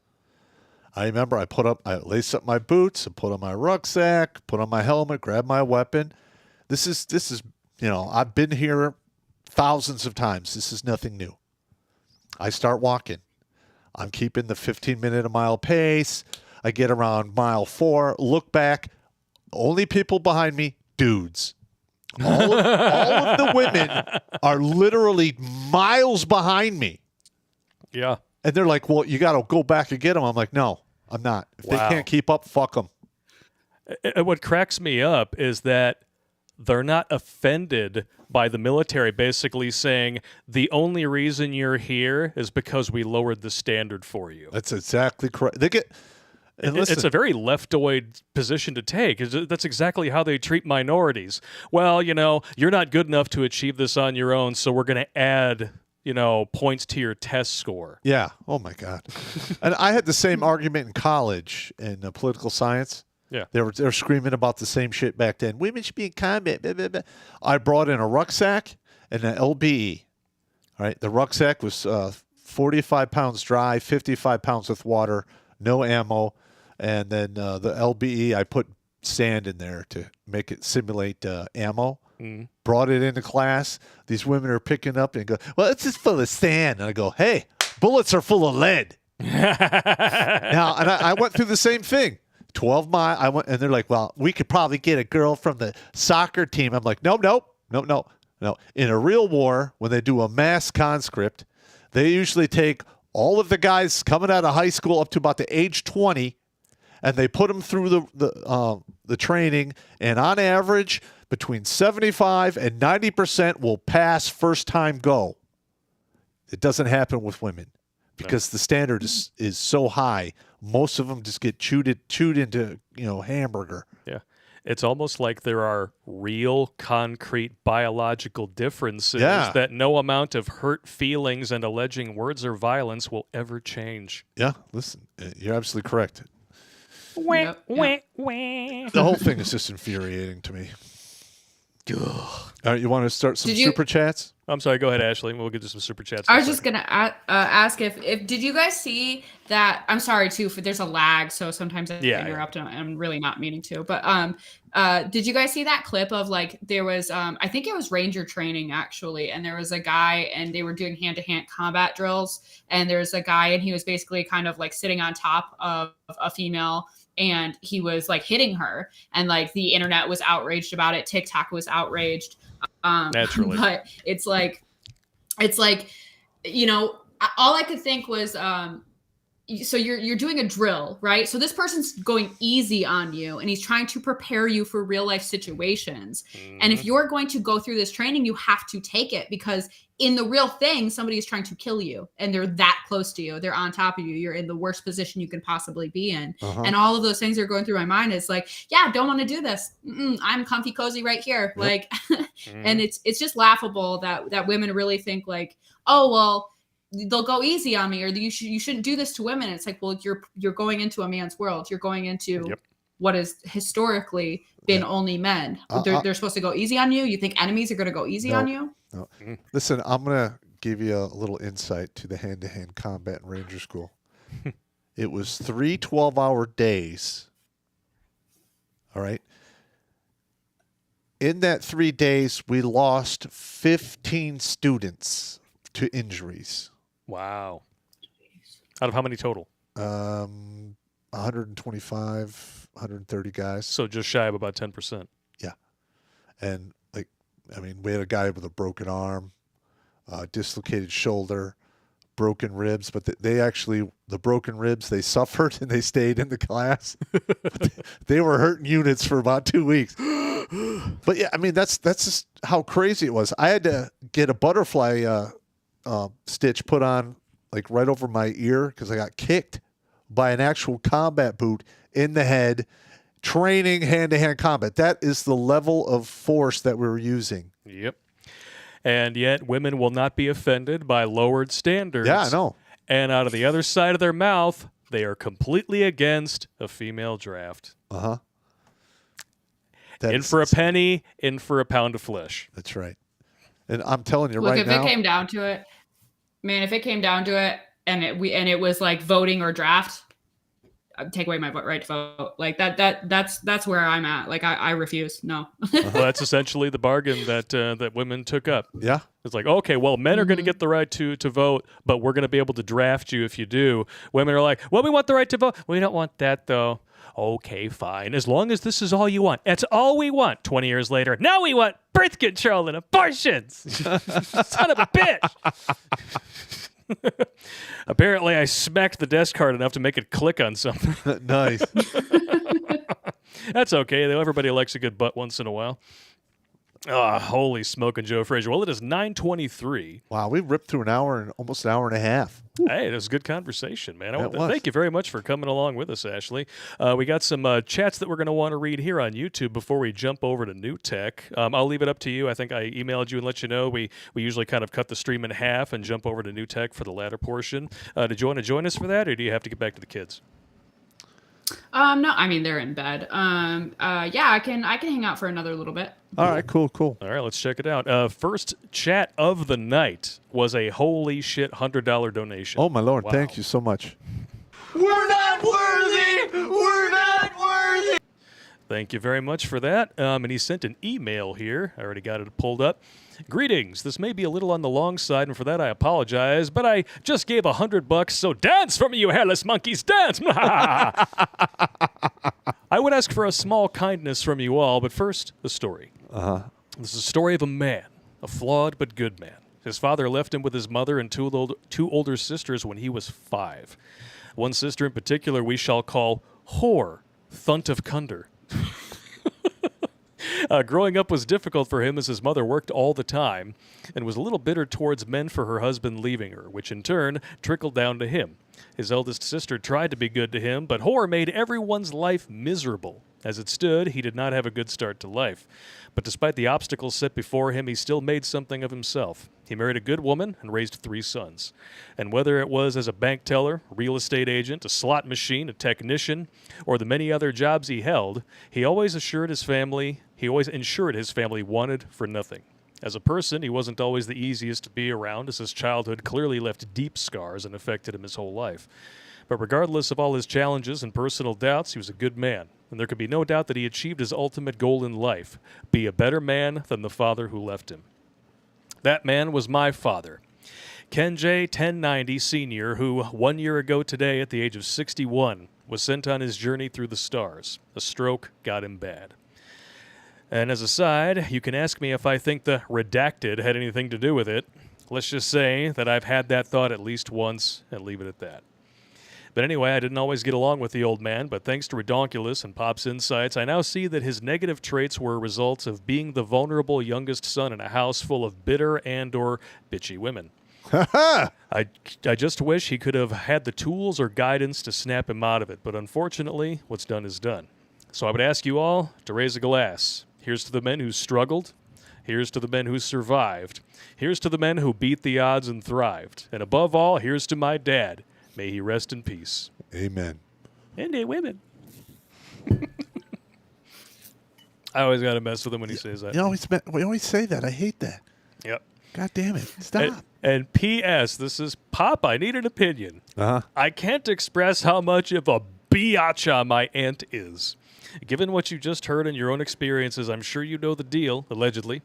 I remember I laced up my boots, I put on my rucksack, put on my helmet, grabbed my weapon. This is I've been here thousands of times. This is nothing new. I start walking. I'm keeping the 15-minute a mile pace. I get around mile 4, look back. Only people behind me, dudes. All of the women are literally miles behind me. Yeah. And they're like, well, you got to go back and get them. I'm like, no, I'm not. If they can't keep up, fuck them. What cracks me up is that they're not offended by the military basically saying the only reason you're here is because we lowered the standard for you. That's exactly correct. It's a very leftoid position to take. That's exactly how they treat minorities. Well, you're not good enough to achieve this on your own, so we're going to add points to your test score. Yeah. Oh, my God. And I had the same argument in college in political science. Yeah. They were screaming about the same shit back then. Women should be in combat. Blah, blah, blah. I brought in a rucksack and an LBE. All right. The rucksack was 45 pounds dry, 55 pounds with water, no ammo. And then the LBE, I put sand in there to make it simulate ammo. Brought it into class. These women are picking up and go, well, it's just full of sand. And I go, hey, bullets are full of lead. Now, and I went through the same thing. 12 mile. And they're like, well, we could probably get a girl from the soccer team. I'm like, no. In a real war, when they do a mass conscript, they usually take all of the guys coming out of high school up to about the age 20, and they put them through the training, and on average, between 75 and 90% will pass first time go. It doesn't happen with women because the standard is so high. Most of them just get chewed into, hamburger. Yeah. It's almost like there are real, concrete biological differences that no amount of hurt feelings and alleging words or violence will ever change. Yeah, listen, you're absolutely correct. Yep. The whole thing is just infuriating to me. All right, you want to start some super chats? I'm sorry. Go ahead, Ashley. We'll get to some super chats. I was just gonna ask if did you guys see that? I'm sorry too. There's a lag, so sometimes I interrupt, and I'm really not meaning to. But did you guys see that clip of like there was I think it was Ranger training actually, and there was a guy and they were doing hand-to-hand combat drills, and there's a guy and he was basically kind of like sitting on top of a female. And he was like hitting her, and like the internet was outraged about it. TikTok was outraged. Naturally, but it's like, all I could think was, so you're doing a drill, right? So this person's going easy on you, and he's trying to prepare you for real life situations. Mm-hmm. And if you're going to go through this training, you have to take it, because in the real thing, somebody is trying to kill you, and they're that close to you. They're on top of you. You're in the worst position you can possibly be in. Uh-huh. And all of those things are going through my mind. It's like, yeah, don't want to do this. I'm comfy cozy right here. Yep. Like, and it's just laughable that women really think like, oh, well, they'll go easy on me, or you shouldn't do this to women. It's like, well, you're going into a man's world. You're going into what has historically been only men. They're supposed to go easy on you. You think enemies are going to go easy on you? No. Listen, I'm going to give you a little insight to the hand-to-hand combat in Ranger School. It was 3 12-hour days. All right. In that 3 days, we lost 15 students to injuries. Wow. Out of how many total? 125, 130 guys. So just shy of about 10%. Yeah. And we had a guy with a broken arm, dislocated shoulder, broken ribs, but the broken ribs, they suffered and they stayed in the class. They were hurting units for about 2 weeks. But yeah, that's just how crazy it was. I had to get a butterfly stitch put on like right over my ear because I got kicked by an actual combat boot in the head, training hand-to-hand combat. That is the level of force that we were using. Yep. And yet women will not be offended by lowered standards. Yeah, I know. And out of the other side of their mouth, they are completely against a female draft. Uh-huh. In for a penny, in for a pound of flesh. That's right. And I'm telling you now. If it came down to it, man, and it was like voting or draft, I'd take away my right to vote. Like that's where I'm at. Like I refuse. No. Well, that's essentially the bargain that women took up. Yeah. It's like, okay, well, men are going to get the right to vote, but we're going to be able to draft you if you do. Women are like, well, we want the right to vote. We don't want that though. Okay, fine. As long as this is all you want. That's all we want. 20 years later, now we want birth control and abortions. Son of a bitch. Apparently, I smacked the desk hard enough to make it click on something. Nice. That's okay, though. Everybody likes a good butt once in a while. Holy smoking Joe Frazier. Well, it is 9:23. Wow, we ripped through almost an hour and a half. Hey, it was a good conversation, man. I want to thank you very much for coming along with us, Ashley. We got some chats that we're going to want to read here on YouTube before we jump over to New Tech. I'll leave it up to you. I think I emailed you and let you know. We usually kind of cut the stream in half and jump over to New Tech for the latter portion. Did you want to join us for that, or do you have to get back to the kids? No, they're in bed. Yeah, I can hang out for another little bit. All right, cool. All right, let's check it out. First chat of the night was a holy shit $100 donation. Oh my Lord, wow. Thank you so much. We're not worthy. We're not worthy. Thank you very much for that. And he sent an email here. I already got it pulled up. Greetings. This may be a little on the long side, and for that I apologize, but I just gave $100, so dance for me, you hairless monkeys, dance! I would ask for a small kindness from you all, but first, the story. Uh-huh. This is a story of a man, a flawed but good man. His father left him with his mother and two older sisters when he was 5. One sister in particular we shall call Whore, Thunt of Cunder. Growing up was difficult for him as his mother worked all the time and was a little bitter towards men for her husband leaving her, which in turn trickled down to him. His eldest sister tried to be good to him, but Whore made everyone's life miserable. As it stood, he did not have a good start to life. But despite the obstacles set before him, he still made something of himself. He married a good woman and raised 3 sons. And whether it was as a bank teller, real estate agent, a slot machine, a technician, or the many other jobs he held, he always ensured his family wanted for nothing. As a person, he wasn't always the easiest to be around, as his childhood clearly left deep scars and affected him his whole life. But regardless of all his challenges and personal doubts, he was a good man, and there could be no doubt that he achieved his ultimate goal in life, be a better man than the father who left him. That man was my father, Ken J. 1090 Sr., who 1 year ago today, at the age of 61, was sent on his journey through the stars. A stroke got him bad. And as a side, you can ask me if I think the redacted had anything to do with it. Let's just say that I've had that thought at least once and leave it at that. But anyway, I didn't always get along with the old man, but thanks to Redonkulas and Pop's insights, I now see that his negative traits were results of being the vulnerable youngest son in a house full of bitter and or bitchy women. I just wish he could have had the tools or guidance to snap him out of it, but unfortunately, what's done is done. So I would ask you all to raise a glass. Here's to the men who struggled. Here's to the men who survived. Here's to the men who beat the odds and thrived. And above all, here's to my dad. May he rest in peace. Amen. And the women. I always got to mess with him when he says that. We always say that. I hate that. Yep. God damn it. Stop. And P.S., this is Pop. I need an opinion. Uh-huh. I can't express how much of a biatcha my aunt is. Given what you just heard in your own experiences, I'm sure you know the deal, allegedly.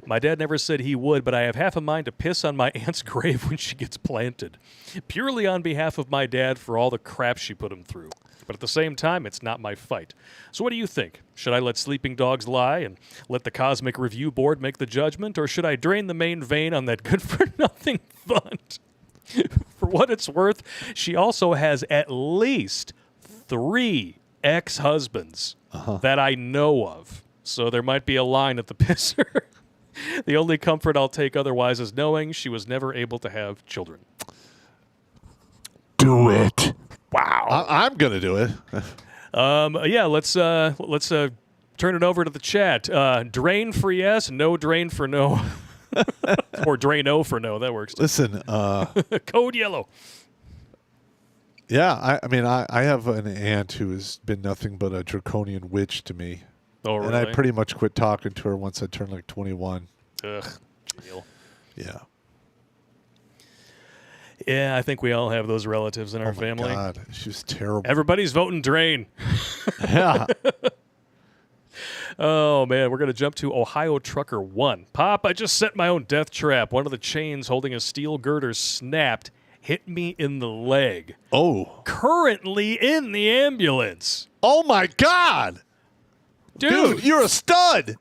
My dad never said he would, but I have half a mind to piss on my aunt's grave when she gets planted. Purely on behalf of my dad for all the crap she put him through. But at the same time, it's not my fight. So what do you think? Should I let sleeping dogs lie and let the Cosmic Review Board make the judgment, or should I drain the main vein on that good-for-nothing fund? For what it's worth, she also has at least 3 ex-husbands that I know of. So there might be a line at the pisser. The only comfort I'll take otherwise is knowing she was never able to have children. Do it. Wow. I'm going to do it. Yeah, let's turn it over to the chat. Drain for yes, no drain for no. Or drain-o for no. That works too. Listen. Code yellow. Yeah, I mean, I have an aunt who has been nothing but a draconian witch to me. Oh, really? And I pretty much quit talking to her once I turned like 21. Ugh. Neil. Yeah. Yeah, I think we all have those relatives in our family. Oh, my God. She was terrible. Everybody's voting drain. Yeah. Oh, man, we're going to jump to Ohio Trucker 1. Pop, I just set my own death trap. One of the chains holding a steel girder snapped, hit me in the leg. Oh. Currently in the ambulance. Oh, my God. Dude, you're a stud.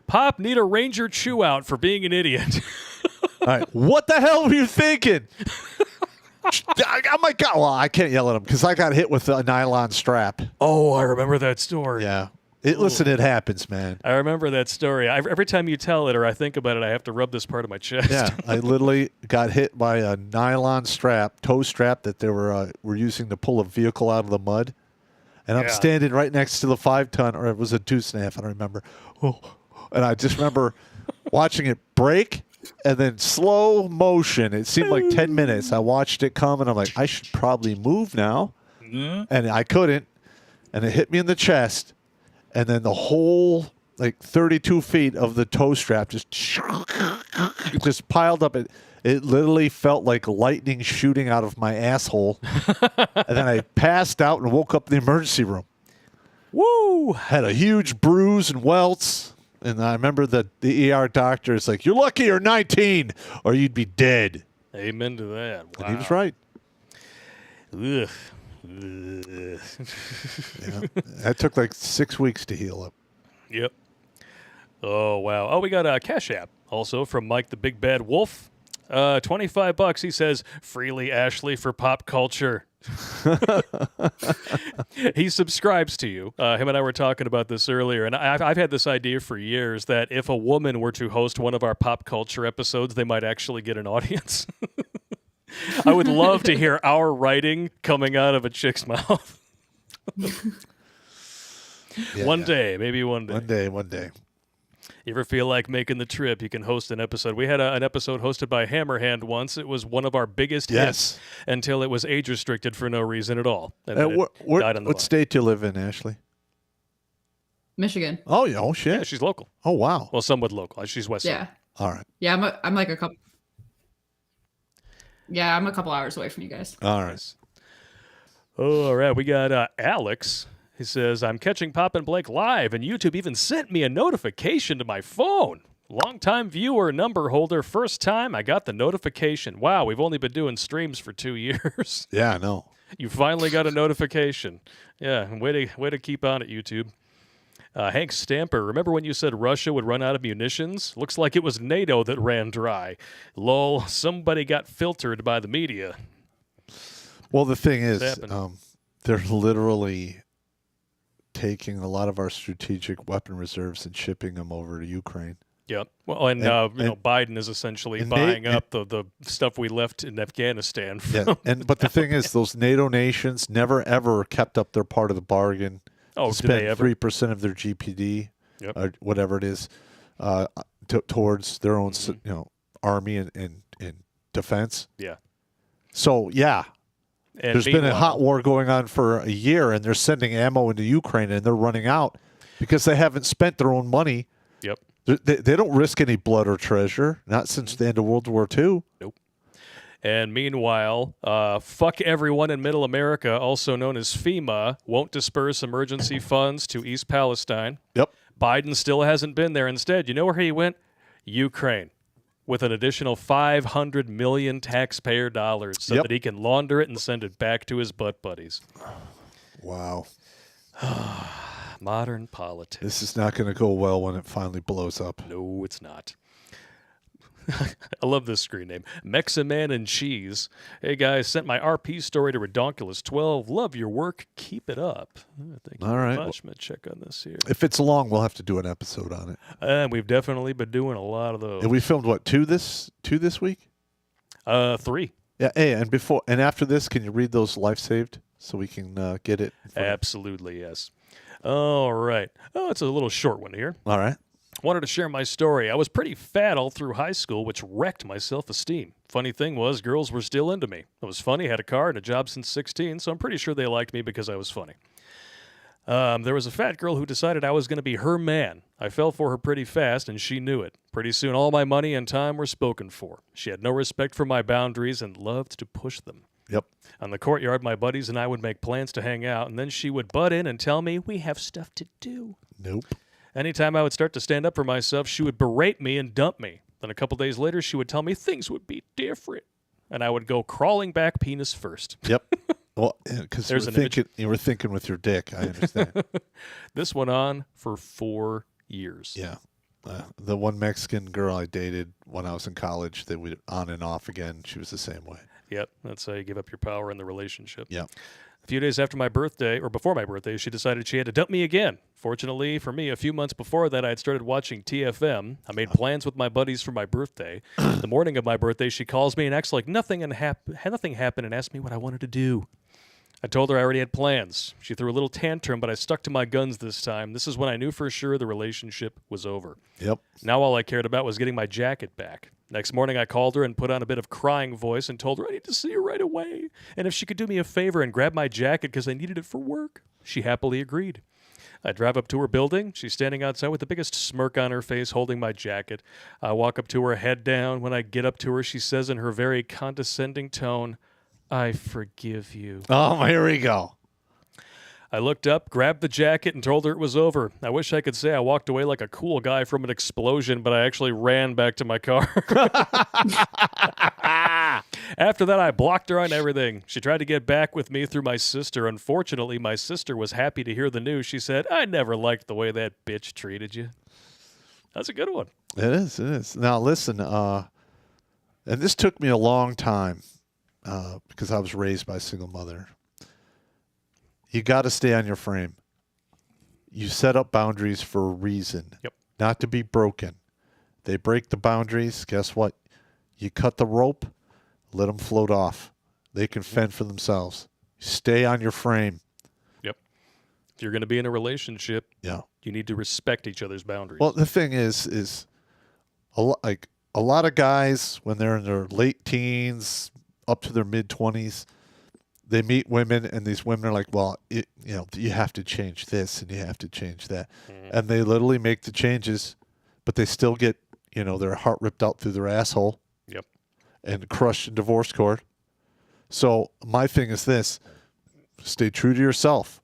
Pop, need a Ranger chew out for being an idiot. All right. What the hell were you thinking? Oh, my God. Well, I can't yell at him because I got hit with a nylon strap. Oh, I remember that story. Yeah. Listen, it happens, man. I remember that story. Every time you tell it or I think about it, I have to rub this part of my chest. Yeah, I literally got hit by a nylon strap, toe strap that they were using to pull a vehicle out of the mud. And I'm standing right next to the 5-ton, or it was a 2.5, I don't remember. Oh, and I just remember watching it break and then slow motion. It seemed like 10 minutes. I watched it come, and I'm like, I should probably move now. Mm-hmm. And I couldn't. And it hit me in the chest. And then the whole, 32 feet of the toe strap just piled up. It literally felt like lightning shooting out of my asshole. And then I passed out and woke up in the emergency room. Woo! Had a huge bruise and welts. And I remember that the ER doctor is like, you're lucky you're 19 or you'd be dead. Amen to that. Wow. And he was right. Ugh. Yeah, that took 6 weeks to heal up. Yep. Oh, wow. Oh, we got a Cash App also from Mike the Big Bad Wolf. $25. He says, freely Ashley for pop culture. He subscribes to you. Him and I were talking about this earlier, and I've had this idea for years that if a woman were to host one of our pop culture episodes, they might actually get an audience. I would love to hear our writing coming out of a chick's mouth. One day, maybe one day. One day. You ever feel like making the trip, you can host an episode. We had an episode hosted by Hammerhand once. It was one of our biggest hits until it was age-restricted for no reason at all. And what state do you live in, Ashley? Michigan. Oh, yeah. Oh, shit. Yeah, she's local. Oh, wow. Well, somewhat local. She's west Yeah. side. All right. Yeah, I'm like a couple. Yeah, I'm a couple hours away from you guys. All right. Oh, all right. We got Alex. He says, I'm catching Pop and Blake live, and YouTube even sent me a notification to my phone. Longtime viewer, number holder, first time I got the notification. Wow, we've only been doing streams for 2 years. Yeah, I know. You finally got a notification. Yeah, way to keep on it, YouTube. Hank Stamper, remember when you said Russia would run out of munitions? Looks like it was NATO that ran dry. Lol, somebody got filtered by the media. Well, the thing is, they're literally taking a lot of our strategic weapon reserves and shipping them over to Ukraine. Yep. Well, and Biden is essentially buying up the stuff we left in Afghanistan. But the thing is, those NATO nations never ever kept up their part of the bargain. Oh, spent 3% of their GPD, or whatever it is, towards their own, army and defense. Yeah. So yeah. And there's been a hot war going on for a year, and they're sending ammo into Ukraine, and they're running out because they haven't spent their own money. Yep. They don't risk any blood or treasure, not since the end of World War II. Nope. And meanwhile, fuck everyone in Middle America, also known as FEMA, won't disperse emergency funds to East Palestine. Yep. Biden still hasn't been there. Instead, you know where he went? Ukraine. With an additional 500 million taxpayer dollars so that he can launder it and send it back to his butt buddies. Wow. Modern politics. This is not going to go well when it finally blows up. No, it's not. I love this screen name. Meximan and Cheese. Hey, guys, sent my RP story to Redonkulas 12. Love your work. Keep it up. Thank you very much. I'm going to check on this here. If it's long, we'll have to do an episode on it. And we've definitely been doing a lot of those. And we filmed, what, two this week? 3. Yeah, hey, and after this, can you read those life saved so we can get it? Absolutely, yes. All right. Oh, it's a little short one here. All right. Wanted to share my story. I was pretty fat all through high school, which wrecked my self-esteem. Funny thing was, girls were still into me. I was funny, had a car and a job since 16, so I'm pretty sure they liked me because I was funny. There was a fat girl who decided I was going to be her man. I fell for her pretty fast, and she knew it. Pretty soon, all my money and time were spoken for. She had no respect for my boundaries and loved to push them. Yep. On the courtyard, my buddies and I would make plans to hang out, and then she would butt in and tell me, we have stuff to do. Nope. Anytime I would start to stand up for myself, she would berate me and dump me. Then a couple days later, she would tell me things would be different. And I would go crawling back penis first. Yep. Well, because you were thinking with your dick. I understand. This went on for 4 years. Yeah. The one Mexican girl I dated when I was in college, that we on and off again, she was the same way. Yep. That's how you give up your power in the relationship. Yeah. A few days after my birthday, or before my birthday, she decided she had to dump me again. Fortunately for me, a few months before that, I had started watching TFM. I made plans with my buddies for my birthday. The morning of my birthday, she calls me and acts like nothing happened and asked me what I wanted to do. I told her I already had plans. She threw a little tantrum, but I stuck to my guns this time. This is when I knew for sure the relationship was over. Yep. Now all I cared about was getting my jacket back. Next morning, I called her and put on a bit of crying voice and told her I need to see her right away. And if she could do me a favor and grab my jacket because I needed it for work. She happily agreed. I drive up to her building. She's standing outside with the biggest smirk on her face holding my jacket. I walk up to her, head down. When I get up to her, she says in her very condescending tone, I forgive you. Oh, here we go. I looked up, grabbed the jacket, and told her it was over. I wish I could say I walked away like a cool guy from an explosion, but I actually ran back to my car. After that, I blocked her on everything. She tried to get back with me through my sister. Unfortunately, my sister was happy to hear the news. She said, I never liked the way that bitch treated you. That's a good one. It is. Now, listen, and this took me a long time because I was raised by a single mother. You got to stay on your frame. You set up boundaries for a reason, not to be broken. They break the boundaries. Guess what? You cut the rope, let them float off. They can fend for themselves. Stay on your frame. Yep. If you're going to be in a relationship, you need to respect each other's boundaries. Well, the thing is a lot of guys, when they're in their late teens up to their mid-20s, they meet women, and these women are like, well, you have to change this and you have to change that. And they literally make the changes, but they still get, their heart ripped out through their asshole and crushed in divorce court. So my thing is this: stay true to yourself.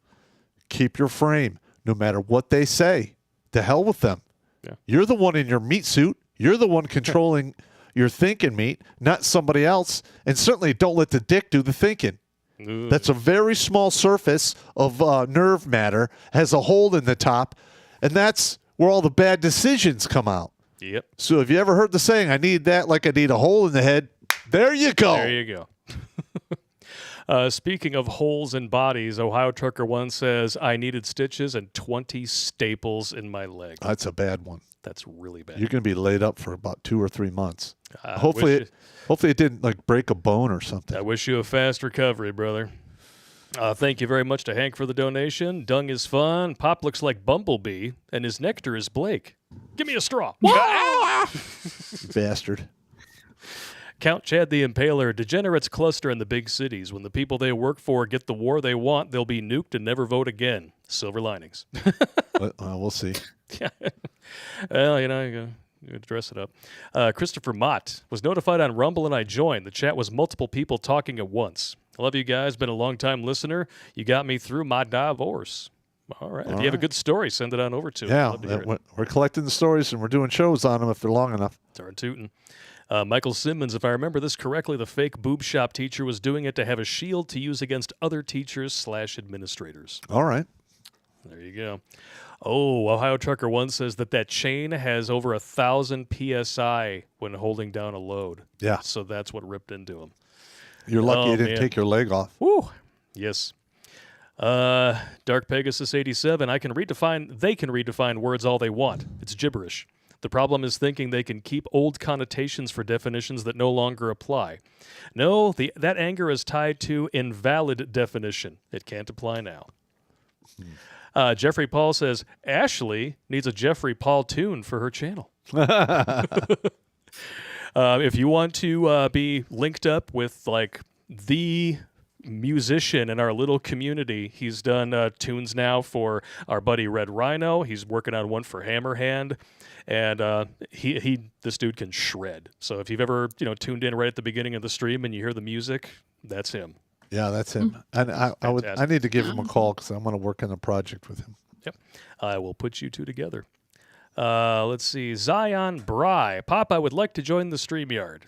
Keep your frame. No matter what they say, to hell with them. Yeah. You're the one in your meat suit. You're the one controlling your thinking meat, not somebody else. And certainly don't let the dick do the thinking. That's a very small surface of nerve matter, has a hole in the top, and that's where all the bad decisions come out. Yep. So have you ever heard the saying, I need that like I need a hole in the head? There you go. There you go. Speaking of holes in bodies, Ohio Trucker 1 says, I needed stitches and 20 staples in my leg. That's a bad one. That's really bad. You're going to be laid up for about 2 or 3 months. Hopefully it didn't break a bone or something. I wish you a fast recovery, brother. Thank you very much to Hank for the donation. Dung is fun. Pop looks like Bumblebee, and his nectar is Blake. Give me a straw. Bastard. Count Chad the Impaler. Degenerates cluster in the big cities. When the people they work for get the war they want, they'll be nuked and never vote again. Silver linings. We'll see. Well, you dress it up. Christopher Mott was notified on Rumble and I joined. The chat was multiple people talking at once. I love you guys. Been a long-time listener. You got me through my divorce. All right. If you have a good story, send it on over to us. Yeah, we're collecting the stories and we're doing shows on them if they're long enough. Darn tootin'. Michael Simmons, if I remember this correctly, the fake boob shop teacher was doing it to have a shield to use against other teachers/administrators. All right. There you go. Oh, Ohio Trucker 1 says that chain has over 1,000 PSI when holding down a load. Yeah. So that's what ripped into him. You're lucky you didn't take your leg off. Woo. Yes. Dark Pegasus 87, they can redefine words all they want. It's gibberish. The problem is thinking they can keep old connotations for definitions that no longer apply. No, that anger is tied to invalid definition. It can't apply now. Jeffrey Paul says, Ashley needs a Jeffrey Paul tune for her channel. If you want to be linked up with the musician in our little community, he's done tunes now for our buddy Red Rhino. He's working on one for Hammerhand. And this dude can shred. So if you've ever tuned in right at the beginning of the stream and you hear the music, that's him. Yeah, that's him. And I need to give him a call because I want to work on a project with him. Yep, I will put you two together. Let's see, Zion Bry. Pop, I would like to join the StreamYard.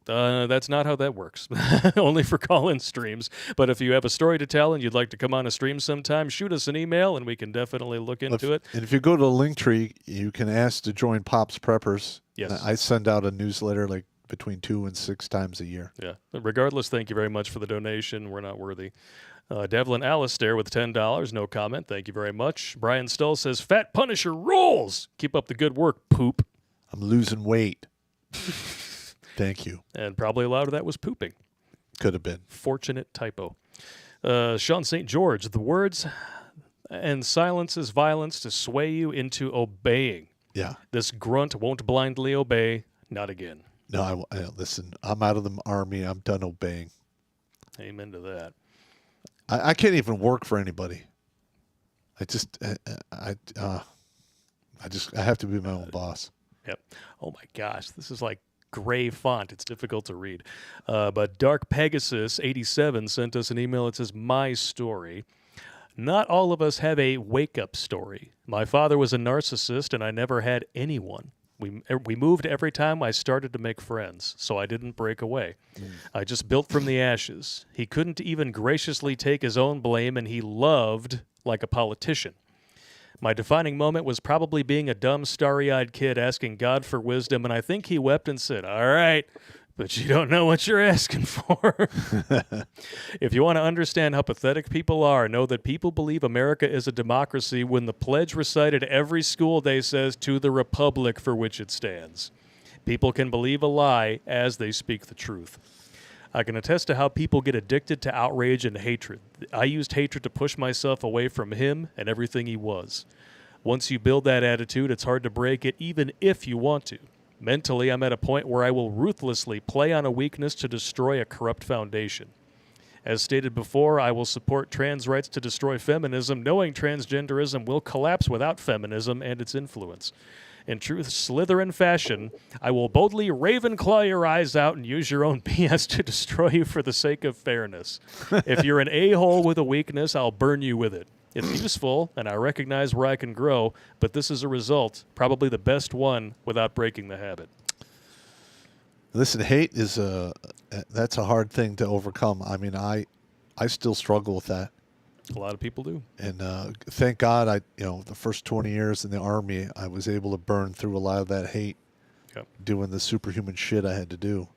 That's not how that works. Only for call-in streams. But if you have a story to tell and you'd like to come on a stream sometime, shoot us an email and we can definitely look into it. And if you go to the Linktree, you can ask to join Pop's Preppers. Yes. I send out a newsletter between 2 and 6 times a year. Yeah. Regardless, thank you very much for the donation. We're not worthy. Devlin Alistair with $10. No comment. Thank you very much. Brian Stull says, Fat Punisher rules. Keep up the good work, poop. I'm losing weight. Thank you. And probably a lot of that was pooping. Could have been. Fortunate typo. Sean St. George, the words and silences violence to sway you into obeying. Yeah. This grunt won't blindly obey. Not again. No, listen, I'm out of the army. I'm done obeying. Amen to that. I can't even work for anybody. I have to be my own boss. Yep. Oh my gosh, this is like gray font. It's difficult to read. But Dark Pegasus 87 sent us an email. It says, my story. Not all of us have a wake-up story. My father was a narcissist, and I never had anyone. We moved every time I started to make friends, so I didn't break away. I just built from the ashes. He couldn't even graciously take his own blame, and he loved like a politician. My defining moment was probably being a dumb, starry-eyed kid asking God for wisdom, and I think he wept and said, all right, But you don't know what you're asking for. If you want to understand how pathetic people are, know that people believe America is a democracy when the pledge recited every school day says, "To the republic for which it stands." People can believe a lie as they speak the truth. I can attest to how people get addicted to outrage and hatred. I used hatred to push myself away from him and everything he was. Once you build that attitude, it's hard to break it, even if you want to. Mentally, I'm at a point where I will ruthlessly play on a weakness to destroy a corrupt foundation. As stated before, I will support trans rights to destroy feminism, knowing transgenderism will collapse without feminism and its influence. In true Slytherin fashion, I will boldly Ravenclaw your eyes out and use your own BS to destroy you for the sake of fairness. If you're an a-hole with a weakness, I'll burn you with it. It's useful, and I recognize where I can grow, but this is a result, probably the best one, without breaking the habit. Listen, hate is that's a hard thing to overcome. I mean, I still struggle with that. A lot of people do. And thank God, the first 20 years in the Army, I was able to burn through a lot of that hate, doing the superhuman shit I had to do.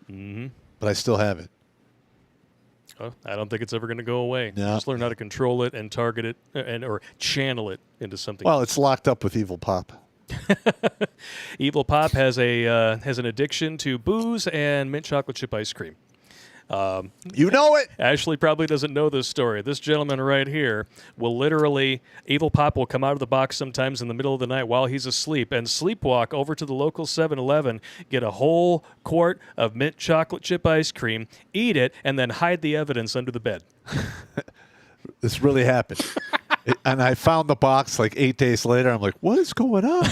Mm-hmm. But I still have it. Oh, I don't think it's ever going to go away. No. Just learn how to control it and target it, or channel it into something. Well, it's locked up with Evil Pop. Evil Pop has an addiction to booze and mint chocolate chip ice cream. You know it. Ashley probably doesn't know this story. This gentleman right here will literally, Evil Pop will come out of the box sometimes in the middle of the night while he's asleep and sleepwalk over to the local 7-Eleven, get a whole quart of mint chocolate chip ice cream, eat it, and then hide the evidence under the bed. This really happened. And I found the box like 8 days later. I'm like, what is going on?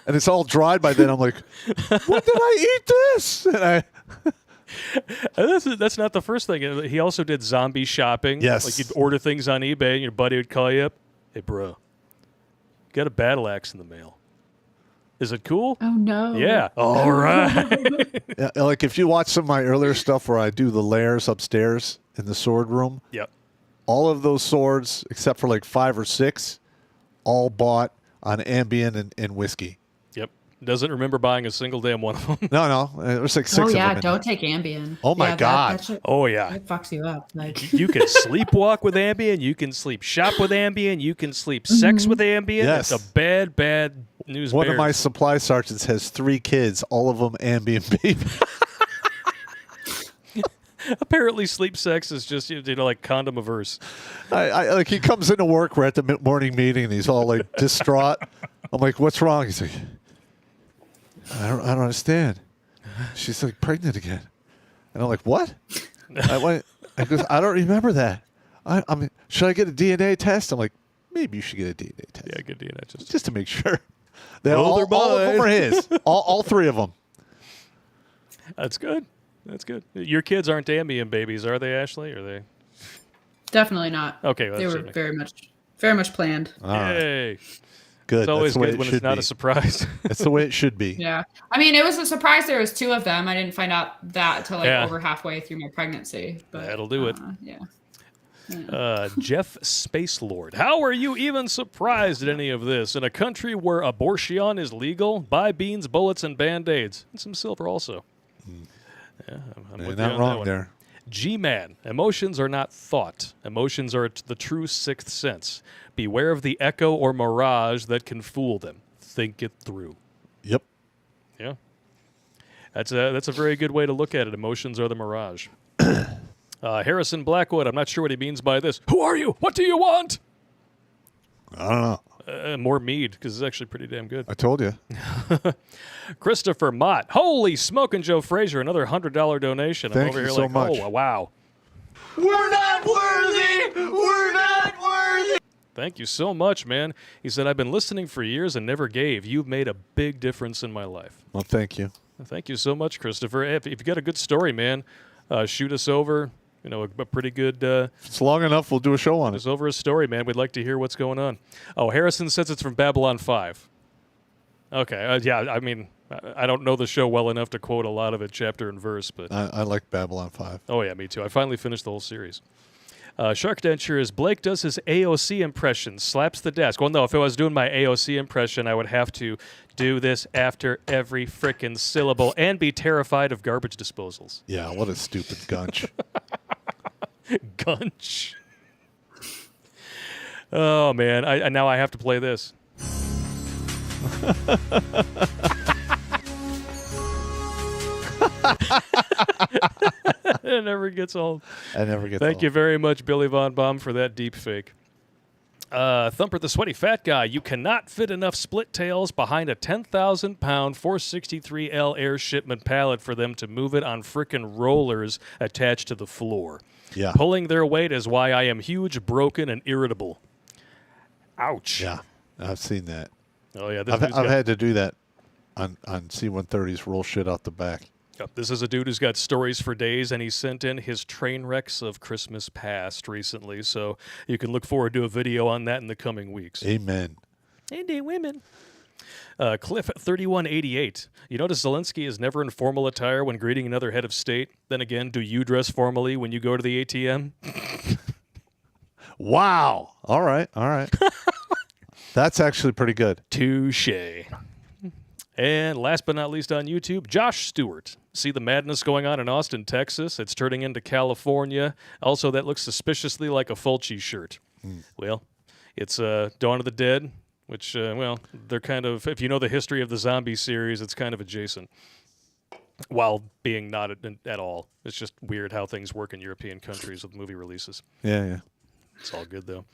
And it's all dried by then. I'm like, when did I eat this? And that's not the first thing. He also did zombie shopping. Yes. Like you'd order things on eBay and your buddy would call you up. Hey, bro, got a battle axe in the mail. Is it cool? Oh, no. Yeah. All right. yeah, like if you watch some of my earlier stuff where I do the layers upstairs in the sword room. Yep. All of those swords, except for like 5 or 6, all bought on Ambien and whiskey. Yep. Doesn't remember buying a single damn one of them. No. There's like 6 Oh, of yeah. them. Don't take Ambien. Oh, my God. That shit, Oh, yeah. it fucks you up. Like You can sleepwalk with Ambien. You can sleep shop with Ambien. You can sleep sex with Ambien. Yes. It's a bad, bad news One bears. of my supply sergeants has 3 kids, all of them Ambien baby. Apparently, sleep sex is just like condom averse. I like he comes into work. We're at the morning meeting, and he's all like distraught. I'm like, "What's wrong?" He's like, "I don't understand." She's like pregnant again, and I'm like, "What?" I goes, "I don't remember that. I mean, should I get a DNA test?" I'm like, "Maybe you should get a DNA test." Yeah, good DNA test. Just to make sure. They Well, all they're of them mine. are his. All 3 of them. That's good. That's good. Your kids aren't Ambien babies, are they, Ashley? Are they? definitely not. Okay, well, They that's were certainly- very much planned. All right. Yay. Good. It's always That's the way good it when it's should not be. a surprise. That's the way it should be. Yeah. I mean, it was a surprise there was 2 of them. I didn't find out that till like over halfway through my pregnancy. But That'll do it. Yeah. Jeff Spacelord. How are you even surprised at any of this? In a country where abortion is legal, buy beans, bullets, and Band-Aids. And some silver also. Yeah, I'm You're with you not on that wrong one. there. G-Man. Emotions are not thought. Emotions are the true 6th sense. Beware of the echo or mirage that can fool them. Think it through. Yep. Yeah. That's a very good way to look at it. Emotions are the mirage. Harrison Blackwood. I'm not sure what he means by this. Who are you? What do you want? I don't know. More mead, because it's actually pretty damn good. I told you. Christopher Mott. Holy smoking Joe Frazier. Another $100 donation. Thank I'm over you here so like, much. oh, wow. We're not worthy! We're not worthy! Thank you so much, man. He said, I've been listening for years and never gave. You've made a big difference in my life. Well, thank you. Thank you so much, Christopher. If you've got a good story, man, shoot us over. A pretty good... If it's long enough, we'll do a show on it. It's over a story, man. We'd like to hear what's going on. Oh, Harrison says it's from Babylon 5. Okay. Yeah, I mean, I don't know the show well enough to quote a lot of it chapter and verse, but... I like Babylon 5. Oh, yeah, me too. I finally finished the whole series. Shark Dentures, Blake does his AOC impression, slaps the desk. Well, no, if I was doing my AOC impression, I would have to do this after every frickin' syllable and be terrified of garbage disposals. Yeah, what a stupid gunch. Gunch. Oh, man. Now I have to play this. It never gets old. Thank you very much, Billy Von Baum, for that deep fake. Thumper the Sweaty Fat Guy, you cannot fit enough split tails behind a 10,000-pound 463L air shipment pallet for them to move it on frickin' rollers attached to the floor. Yeah. Pulling their weight is why I am huge, broken, and irritable. Ouch. Yeah, I've seen that. Oh, yeah. I've had to do that on C-130s, roll shit out the back. Yep. This is a dude who's got stories for days, and he sent in his train wrecks of Christmas past recently, so you can look forward to a video on that in the coming weeks. Amen. Indie women. Cliff 3188. You notice Zelensky is never in formal attire when greeting another head of state. Then again, do you dress formally when you go to the ATM? Wow. All right. That's actually pretty good. Touché. And last but not least on YouTube, Josh Stewart. See the madness going on in Austin, Texas? It's turning into California. Also, that looks suspiciously like a Fulci shirt. Well, it's Dawn of the Dead, which, they're kind of, if you know the history of the zombie series, it's kind of adjacent. While being not at all. It's just weird how things work in European countries with movie releases. Yeah. It's all good, though.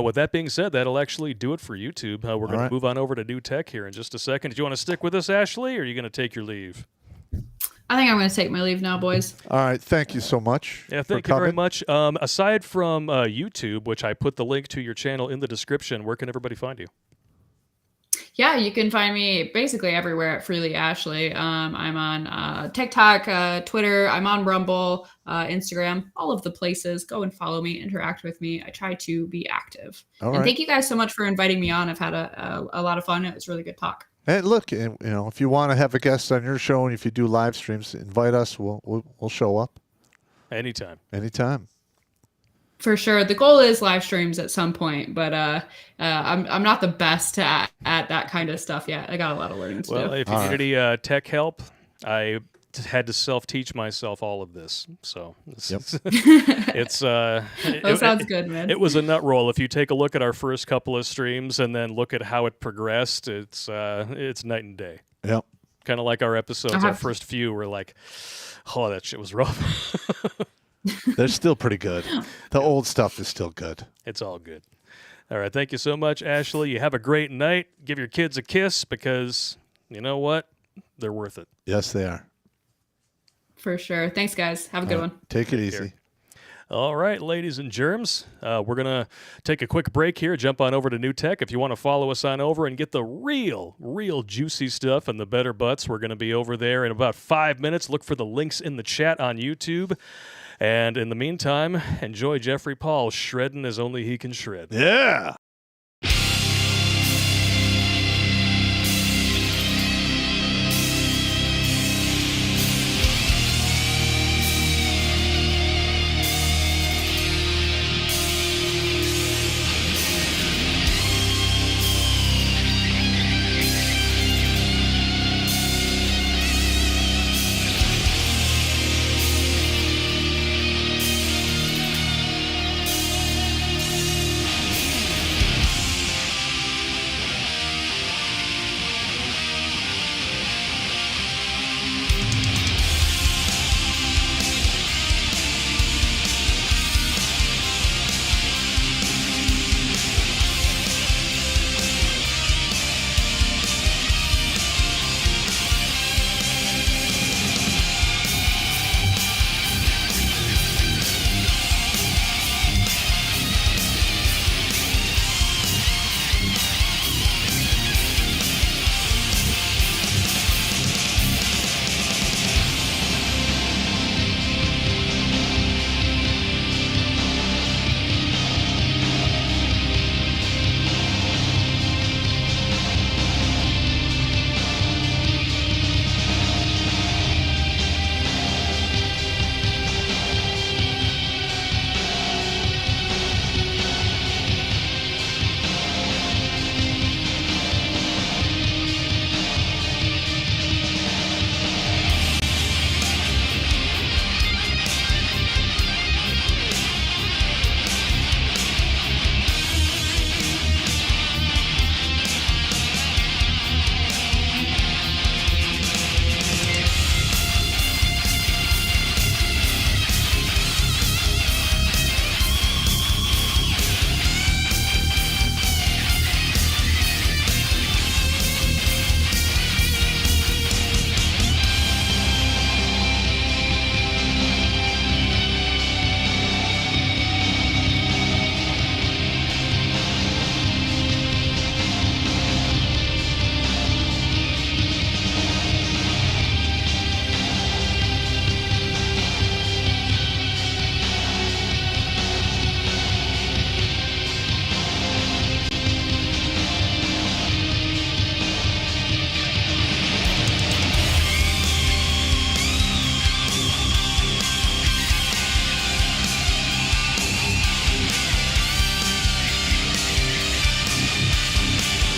With that being said, that'll actually do it for YouTube. We're going to move on over to new tech here in just a second. Do you want to stick with us, Ashley, or are you going to take your leave? I think I'm going to take my leave now, boys. All right. Thank you so much. Yeah, thank you very much. Aside from YouTube, which I put the link to your channel in the description, where can everybody find you? Yeah, you can find me basically everywhere at Freely Ashley. I'm on TikTok, Twitter. I'm on Rumble, Instagram, all of the places. Go and follow me, interact with me. I try to be active. Thank you guys so much for inviting me on. I've had a lot of fun. It was really good talk. And look, if you want to have a guest on your show, and if you do live streams, invite us. We'll show up. Anytime. For sure. The goal is live streams at some point, but I'm not the best at that kind of stuff yet. I got a lot of learning to do. Well, if you need any tech help, I had to self-teach myself all of this. So that sounds good, man. It was a nut roll. If you take a look at our first couple of streams and then look at how it progressed, it's night and day. Yep. Kind of like our episodes, our first few were like, oh, that shit was rough. They're still pretty good. The old stuff is still good. It's all good. All right. Thank you so much, Ashley. You have a great night. Give your kids a kiss because you know what? They're worth it. Yes, they are. For sure. Thanks, guys. Have a good one. Take it easy. All right, ladies and germs. We're going to take a quick break here, jump on over to New Tech. If you want to follow us on over and get the real juicy stuff and the better butts, we're going to be over there in about 5 minutes. Look for the links in the chat on YouTube. And in the meantime, enjoy Jeffrey Paul shredding as only he can shred. Yeah.